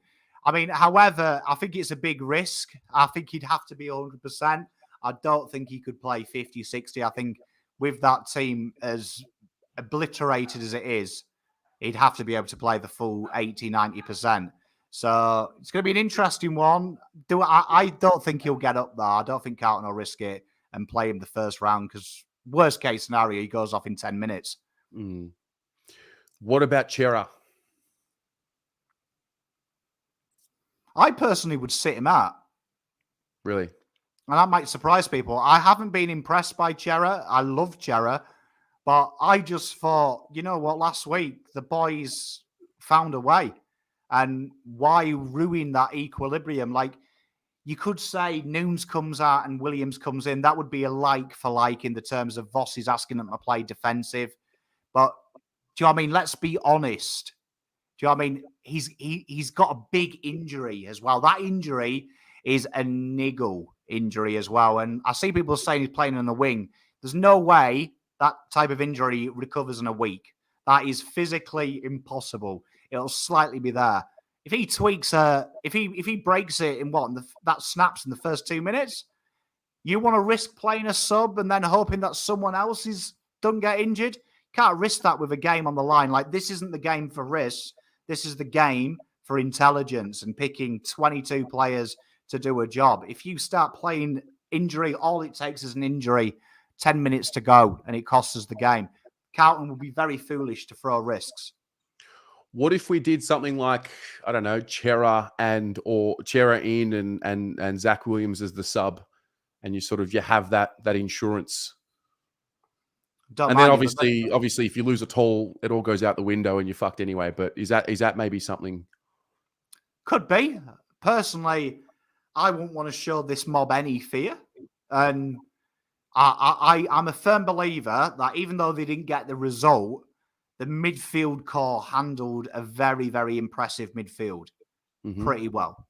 Speaker 2: I mean, however, I think it's a big risk. I think he'd have to be 100%. I don't think he could play 50, 60. I think with that team as obliterated as it is, he'd have to be able to play the full 80, 90%. So it's going to be an interesting one. I don't think he'll get up there. I don't think Carlton will risk it and play him the first round, because worst case scenario, he goes off in 10 minutes.
Speaker 1: What about Chera?
Speaker 2: I personally would sit him out.
Speaker 1: Really?
Speaker 2: And that might surprise people. I haven't been impressed by Chera. I love Chera. But I just thought, you know what, last week, the boys found a way. And why ruin that equilibrium? Like, you could say Nunes comes out and Williams comes in. That would be a like for like in the terms of Voss is asking them to play defensive. But do you know what I mean? Let's be honest. Do you know what I mean? He's got a big injury as well. That injury is a niggle injury as well. And I see people saying he's playing on the wing. There's no way that type of injury recovers in a week. That is physically impossible. It'll slightly be there. If he tweaks if he breaks it in that snaps in the first 2 minutes, you want to risk playing a sub and then hoping that someone else doesn't get injured? Can't risk that with a game on the line. Like, this isn't the game for risks. This is the game for intelligence and picking 22 players to do a job. If you start playing injury, all it takes is an injury, 10 minutes to go, and it costs us the game. Carlton would be very foolish to throw risks.
Speaker 1: What if we did something like, I don't know, Chera in and Zach Williams as the sub, and you have that insurance? And then obviously, if you lose at all, it all goes out the window and you're fucked anyway. But is that maybe something?
Speaker 2: Could be. Personally, I wouldn't want to show this mob any fear, and I'm a firm believer that even though they didn't get the result, the midfield core handled a very, very impressive midfield pretty well.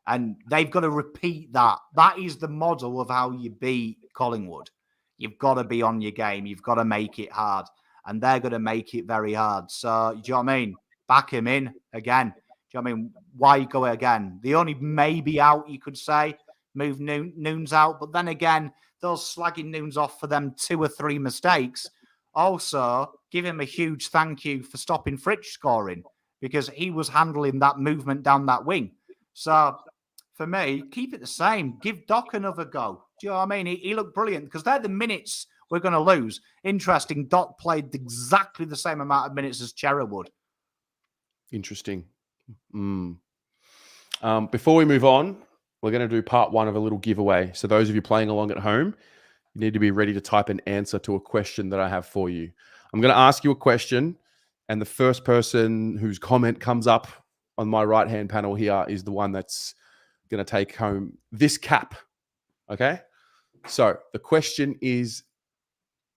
Speaker 2: And they've got to repeat that. That is the model of how you beat Collingwood. You've got to be on your game. You've got to make it hard. And they're going to make it very hard. So, do you know what I mean? Back him in again. Do you know what I mean? Why go again? The only maybe out, you could say, move Nunes out. But then again, those slagging Nunes off for them 2 or 3 mistakes. Also, give him a huge thank you for stopping Fritsch scoring, because he was handling that movement down that wing. So, for me, keep it the same. Give Doc another go. Do you know what I mean? He looked brilliant, because they're the minutes we're going to lose. Interesting, Doc played exactly the same amount of minutes as Chera would.
Speaker 1: Interesting. Before we move on, we're going to do part 1 of a little giveaway. So those of you playing along at home, you need to be ready to type an answer to a question that I have for you. I'm going to ask you a question, and the first person whose comment comes up on my right-hand panel here is the one that's going to take home this cap. Okay? So the question is,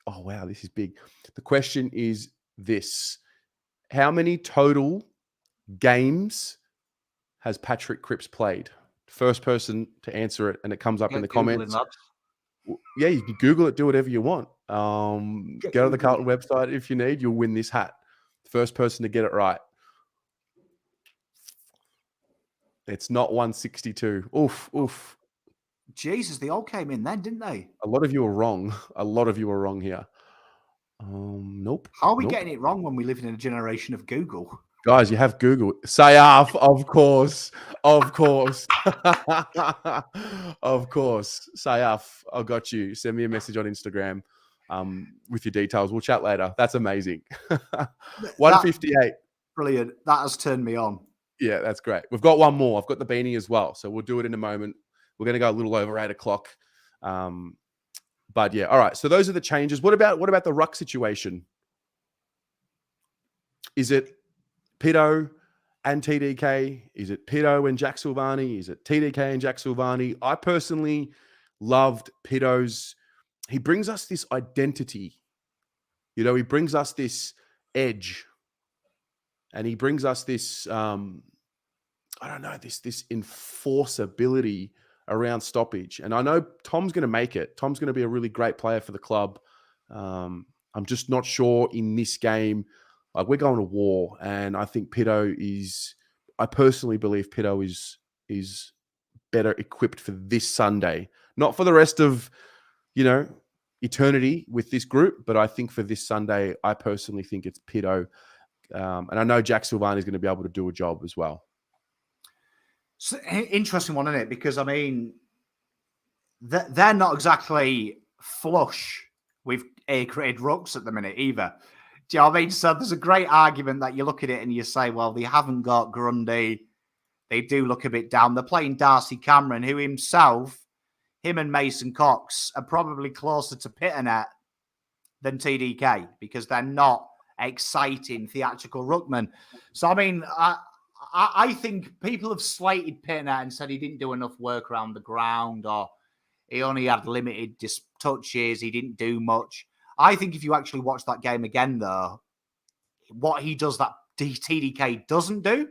Speaker 1: oh, wow, this is big. The question is this. How many total games has Patrick Cripps played? First person to answer it, and it comes up in the comments. Yeah, you can Google it, do whatever you want. Go to the Carlton website if you need. You'll win this hat. First person to get it right. It's not 162. Oof.
Speaker 2: Jesus, they all came in then, didn't they?
Speaker 1: A lot of you are wrong. A lot of you are wrong here. Nope.
Speaker 2: How are we getting it wrong when we live in a generation of Google?
Speaker 1: Guys, you have Google. Sayaf, of course. Of course. Of course. Sayaf, I got you. Send me a message on Instagram with your details. We'll chat later. That's amazing. 158.
Speaker 2: Brilliant. That has turned me on.
Speaker 1: Yeah, that's great. We've got one more. I've got the beanie as well. So we'll do it in a moment. We're going to go a little over 8 o'clock. But yeah, all right. So those are the changes. What about the ruck situation? Is it Pito and TDK? Is it Pito and Jack Silvani? Is it TDK and Jack Silvani? I personally loved Pito's. He brings us this identity. You know, he brings us this edge. And he brings us this, this enforceability around stoppage. And I know Tom's going to make it. Tom's going to be a really great player for the club. I'm just not sure in this game. Like, we're going to war, and I think Pito is. I personally believe Pito is better equipped for this Sunday, not for the rest of, eternity with this group, but I think for this Sunday, I personally think it's Pito, and I know Jack Silvani is going to be able to do a job as well.
Speaker 2: It's an interesting one, isn't it? Because I mean, they're not exactly flush with A-grade rucks at the minute either. Do you know what I mean? So there's a great argument that you look at it and you say, well, they haven't got Grundy. They do look a bit down. They're playing Darcy Cameron, who himself, him and Mason Cox are probably closer to Pitternet than TDK because they're not exciting theatrical ruckmen. So, I mean, I think people have slated Pitternet and said he didn't do enough work around the ground, or he only had limited touches. He didn't do much. I think if you actually watch that game again, though, what he does that TDK doesn't do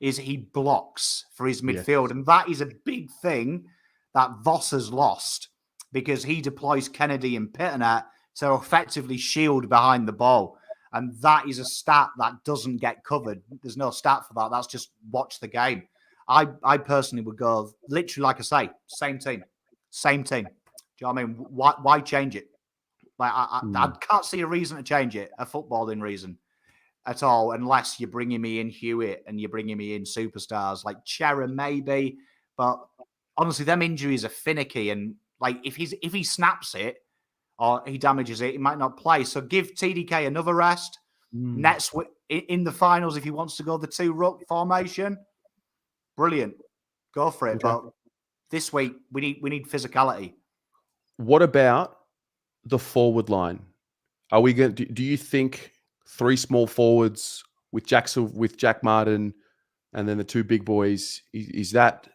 Speaker 2: is he blocks for his midfield. Yes. And that is a big thing that Voss has lost, because he deploys Kennedy and Pitternet to effectively shield behind the ball. And that is a stat that doesn't get covered. There's no stat for that. That's just watch the game. I personally would go, literally, like I say, same team. Do you know what I mean? Why change it? Like, I can't see a reason to change it, a footballing reason at all, unless you're bringing me in Hewitt and you're bringing me in superstars like Chera, maybe. But honestly, them injuries are finicky, and like if he snaps it or he damages it, he might not play. So give TDK another rest. Nets in the finals, if he wants to go the 2 ruck formation, brilliant, go for it. Okay. But this week we need physicality.
Speaker 1: What about the forward line? Are we going? Do you think 3 small forwards with Jack Martin and then the 2 big boys? Is that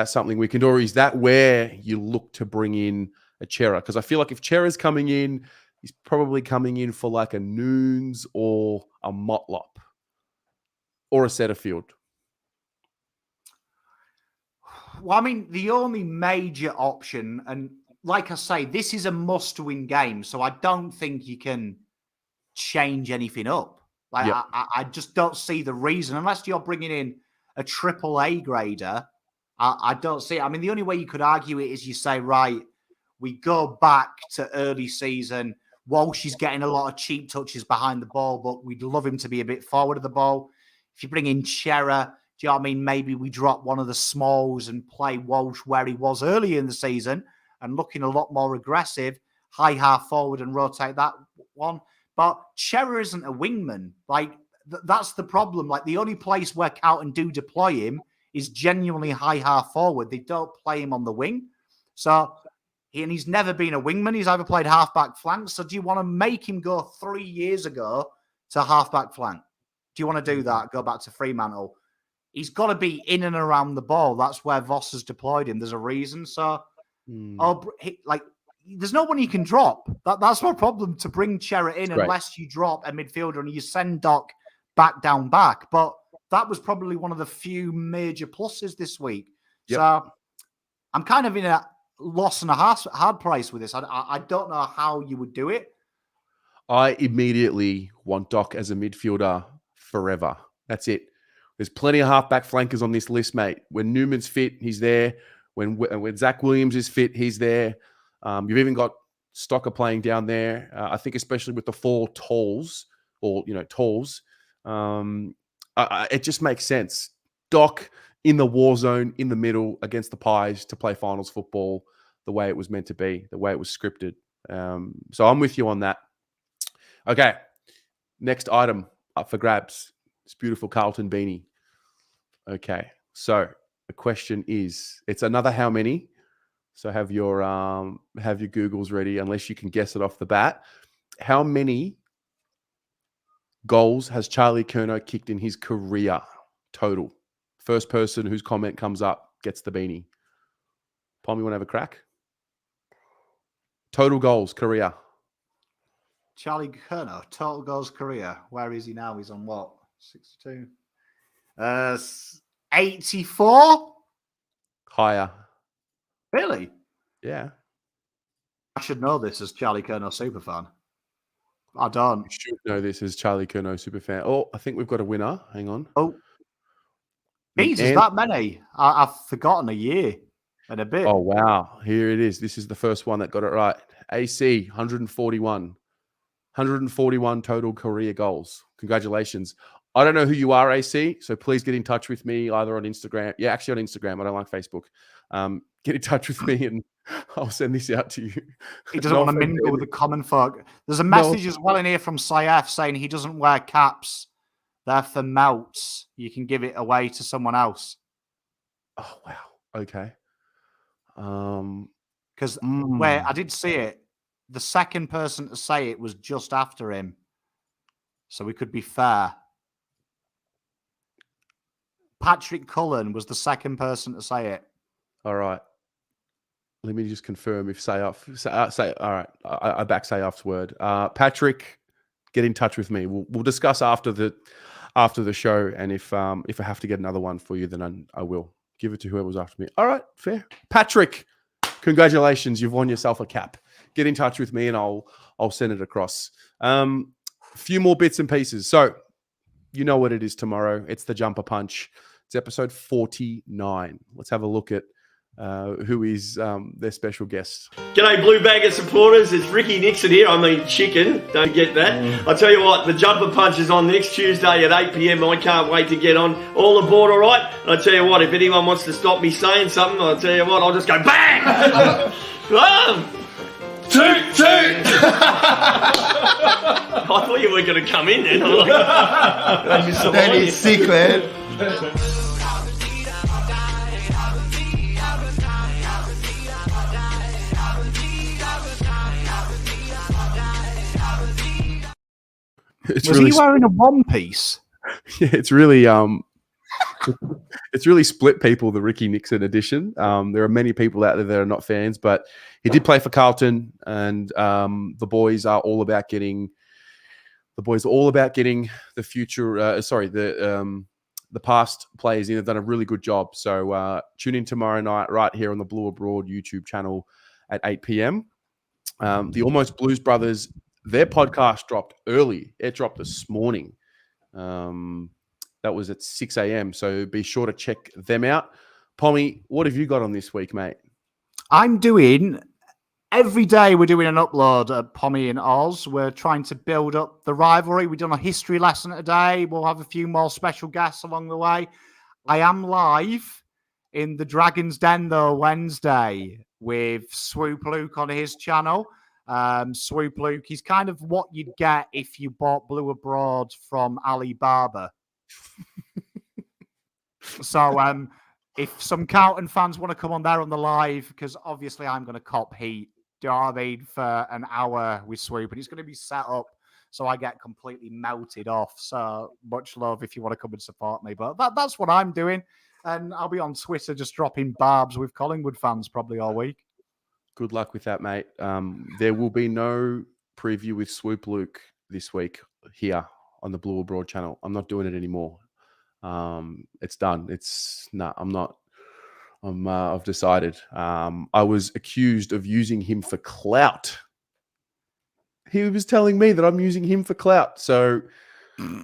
Speaker 1: something we can do, or is that where you look to bring in a Chera? Because I feel like if Chera's coming in, He's probably coming in for like a Noons or a Motlop or a Setterfield.
Speaker 2: Well, I mean, the only major option, and like I say, this is a must-win game, so I don't think you can change anything up. Like,
Speaker 1: Yep.
Speaker 2: I just don't see the reason, unless you're bringing in a AAA grader. I don't see it. I mean, the only way you could argue it is you say, right, we go back to early season. Walsh is getting a lot of cheap touches behind the ball, but we'd love him to be a bit forward of the ball. If you bring in Chera, do you know what I mean? Maybe we drop one of the smalls and play Walsh where he was early in the season and looking a lot more aggressive, high half forward and rotate that one. But Chera isn't a wingman. Like, that's the problem. Like, the only place where Carlton do deploy him is genuinely high half forward. They don't play him on the wing. So, and he's never been a wingman. He's either played half-back flank. So do you want to make him go 3 years ago to half-back flank? Do you want to do that? Go back to Fremantle? He's got to be in and around the ball. That's where Voss has deployed him. There's a reason. So, there's no one you can drop. That's my problem, to bring Chera in unless you drop a midfielder and you send Doc back. But that was probably one of the few major pluses this week. Yep. So I'm kind of in a loss and a hard place with this. I don't know how you would do it.
Speaker 1: I immediately want Doc as a midfielder forever. That's it. There's plenty of halfback flankers on this list, mate. When Newman's fit, he's there. When Zach Williams is fit, he's there. You've even got Stocker playing down there. I think especially with the 4 talls, it just makes sense. Doc in the war zone, in the middle, against the Pies to play finals football the way it was meant to be, the way it was scripted. So I'm with you on that. Okay, next item up for grabs. This beautiful Carlton beanie. Okay, so the question is, it's another how many. So have your Googles ready, unless you can guess it off the bat. How many goals has Charlie Curnow kicked in his career total? First person whose comment comes up gets the beanie. Palm, you want to have a crack? Total goals, career.
Speaker 2: Charlie Curnow, total goals, career. Where is he now? He's on what? 62? 84?
Speaker 1: Higher.
Speaker 2: Really?
Speaker 1: Yeah.
Speaker 2: I should know this as Charlie Curnow superfan. I don't.
Speaker 1: You should know this as Charlie Curnow superfan. Oh, I think we've got a winner. Hang on.
Speaker 2: Oh. Jesus, that many. I've forgotten a year and a bit.
Speaker 1: Oh, wow. Here it is. This is the first one that got it right. AC, 141. 141 total career goals. Congratulations. I don't know who you are, AC, so please get in touch with me either on Instagram. Yeah, actually on Instagram. I don't like Facebook. Get in touch with me and I'll send this out to you.
Speaker 2: He doesn't want to mingle with the common folk. There's a message as well in here from Saif saying he doesn't wear caps. They're for melts. You can give it away to someone else.
Speaker 1: Oh, wow. Okay.
Speaker 2: Because where I did see it, the second person to say it was just after him. So we could be fair. Patrick Cullen was the second person to say it.
Speaker 1: All right. Let me just confirm if say all right. I back Sayaf's word. Patrick, get in touch with me. We'll discuss after the show, and if I have to get another one for you, then I will give it to whoever's after me. All right, fair. Patrick, congratulations, you've won yourself a cap. Get in touch with me, and I'll send it across. A few more bits and pieces. So you know what it is tomorrow. It's the Jumper Punch. It's episode 49. Let's have a look at who is their special guest.
Speaker 18: G'day Blue Bagger supporters, it's Ricky Nixon here, I mean chicken, don't forget that. I'll tell you what, the Jumper Punch is on next Tuesday at 8 PM, I can't wait to get on. All aboard, alright? And I'll tell you what, if anyone wants to stop me saying something, I'll tell you what, I'll just go BANG! Toot toot! I thought you weren't going to come in then.
Speaker 19: That is sick, man.
Speaker 2: Was he wearing a one piece?
Speaker 1: Yeah, it's really It's really split people, the Ricky Nixon edition. There are many people out there that are not fans, but he did play for Carlton, and the boys are all about getting the future. The past players in have done a really good job. So tune in tomorrow night right here on the Blue Abroad YouTube channel at 8 p.m. The Almost Blues Brothers, their podcast dropped early. It dropped this morning. That was at 6 a.m. So be sure to check them out. Pommy, what have you got on this week, mate?
Speaker 2: I'm doing... Every day we're doing an upload at Pommy and Oz. We're trying to build up the rivalry. We've done a history lesson today. We'll have a few more special guests along the way. I am live in the Dragon's Den, though, Wednesday with Swoop Luke on his channel. Swoop Luke, he's kind of what you'd get if you bought Blue Abroad from Alibaba. So if some Carlton fans want to come on there on the live, because obviously I'm going to cop heat, do you know what I mean, for an hour with Swoop, and it's going to be set up so I get completely melted off. So much love if you want to come and support me. But that's what I'm doing. And I'll be on Twitter just dropping barbs with Collingwood fans probably all week.
Speaker 1: Good luck with that, mate. There will be no preview with Swoop Luke this week here on the Blue Abroad channel. I'm not doing it anymore. It's done. I've decided. I was accused of using him for clout. He was telling me that I'm using him for clout. So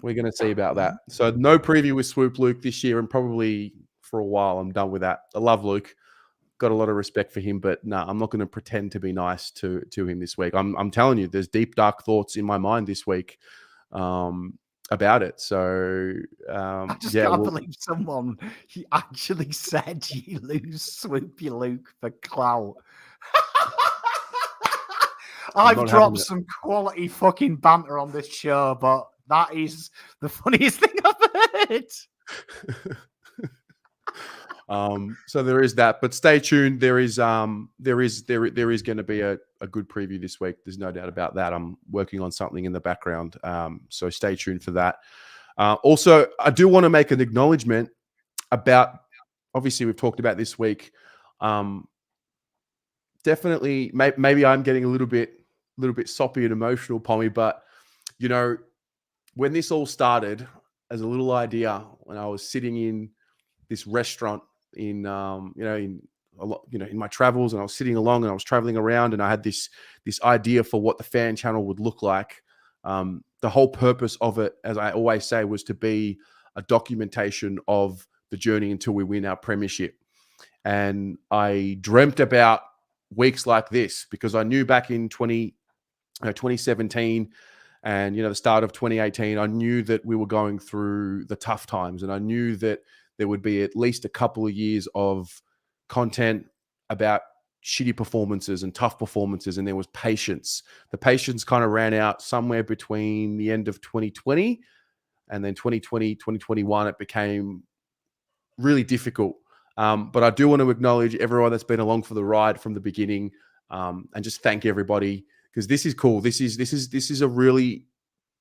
Speaker 1: we're going to see about that. So no preview with Swoop Luke this year, and probably for a while I'm done with that. I love Luke. Got a lot of respect for him, but no, I'm not going to pretend to be nice to him this week. I'm telling you, there's deep, dark thoughts in my mind this week about it. So
Speaker 2: I just can't believe someone he actually said you lose Swoopy Luke for clout. I've dropped some quality fucking banter on this show, but that is the funniest thing I've heard.
Speaker 1: So there is that, but stay tuned. There is going to be a good preview this week. There's no doubt about that. I'm working on something in the background. So stay tuned for that. Also, I do want to make an acknowledgement about, obviously we've talked about this week. Definitely, maybe I'm getting a little bit soppy and emotional, Pommy, but you know, when this all started as a little idea, when I was sitting in this restaurant in my travels, and I was sitting along and I was traveling around, and I had this idea for what the fan channel would look like. The whole purpose of it, as I always say, was to be a documentation of the journey until we win our premiership. And I dreamt about weeks like this because I knew back in 2017 and the start of 2018, I knew that we were going through the tough times, and I knew that there would be at least a couple of years of content about shitty performances and tough performances, and there was patience. The patience kind of ran out somewhere between the end of 2020 and then 2020, 2021. It became really difficult. But I do want to acknowledge everyone that's been along for the ride from the beginning, and just thank everybody, because this is cool. This is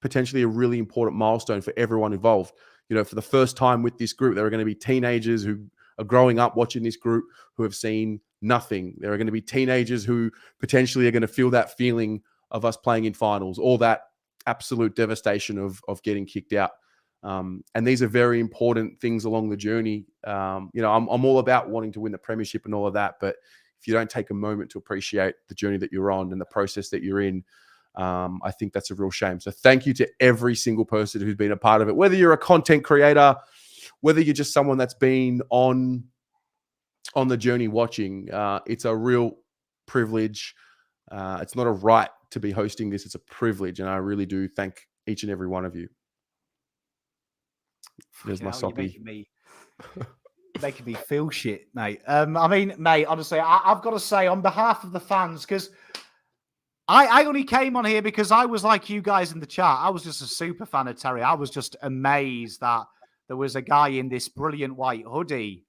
Speaker 1: potentially a really important milestone for everyone involved. For the first time with this group, there are going to be teenagers who are growing up watching this group who have seen nothing. There are going to be teenagers who potentially are going to feel that feeling of us playing in finals, or that absolute devastation of getting kicked out. And these are very important things along the journey. I'm all about wanting to win the premiership and all of that, but if you don't take a moment to appreciate the journey that you're on and the process that you're in, I think that's a real shame. So thank you to every single person who's been a part of it, whether you're a content creator, whether you're just someone that's been on the journey watching. It's a real privilege. It's not a right to be hosting this. It's a privilege. And I really do thank each and every one of you. There's my soppy.
Speaker 2: Making me feel shit, mate. Mate, honestly, I've got to say on behalf of the fans, because I only came on here because I was like you guys in the chat. I was just a super fan of Terry. I was just amazed that there was a guy in this brilliant white hoodie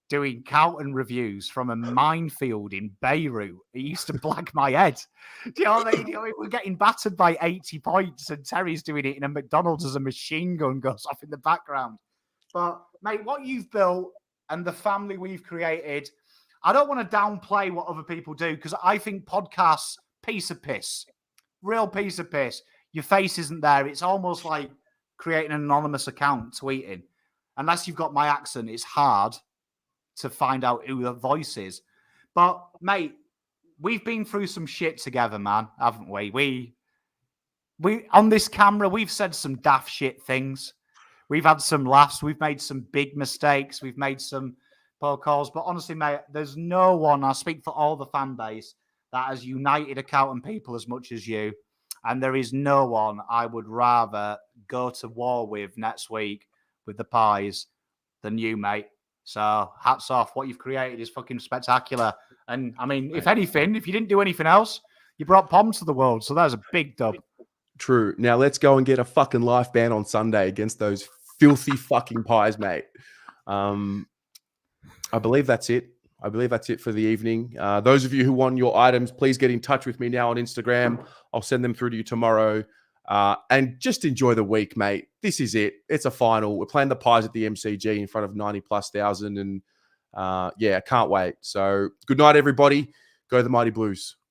Speaker 2: doing Carlton reviews from a minefield in Beirut. It used to blag my head. Do you know what I mean? We're getting battered by 80 points and Terry's doing it in a McDonald's as a machine gun goes off in the background. But, mate, what you've built and the family we've created, I don't want to downplay what other people do because I think podcasts, piece of piss. Real piece of piss. Your face isn't there. It's almost like creating an anonymous account, tweeting. Unless you've got my accent, it's hard to find out who the voice is. But, mate, we've been through some shit together, man, haven't we? We on this camera, we've said some daft shit things. We've had some laughs. We've made some big mistakes. We've made some poor calls. But honestly, mate, there's no one, I speak for all the fan base, that has united a Carlton people as much as you. And there is no one I would rather go to war with next week with the Pies than you, mate. So hats off. What you've created is fucking spectacular. And I mean, if anything, if you didn't do anything else, you brought Pom to the world. So that was a big dub.
Speaker 1: True. Now let's go and get a fucking life ban on Sunday against those filthy fucking Pies, mate. I believe that's it. I believe that's it for the evening. Those of you who won your items, please get in touch with me now on Instagram. I'll send them through to you tomorrow. And just enjoy the week, mate. This is it. It's a final. We're playing the Pies at the MCG in front of 90,000+. And yeah, I can't wait. So good night, everybody. Go the Mighty Blues.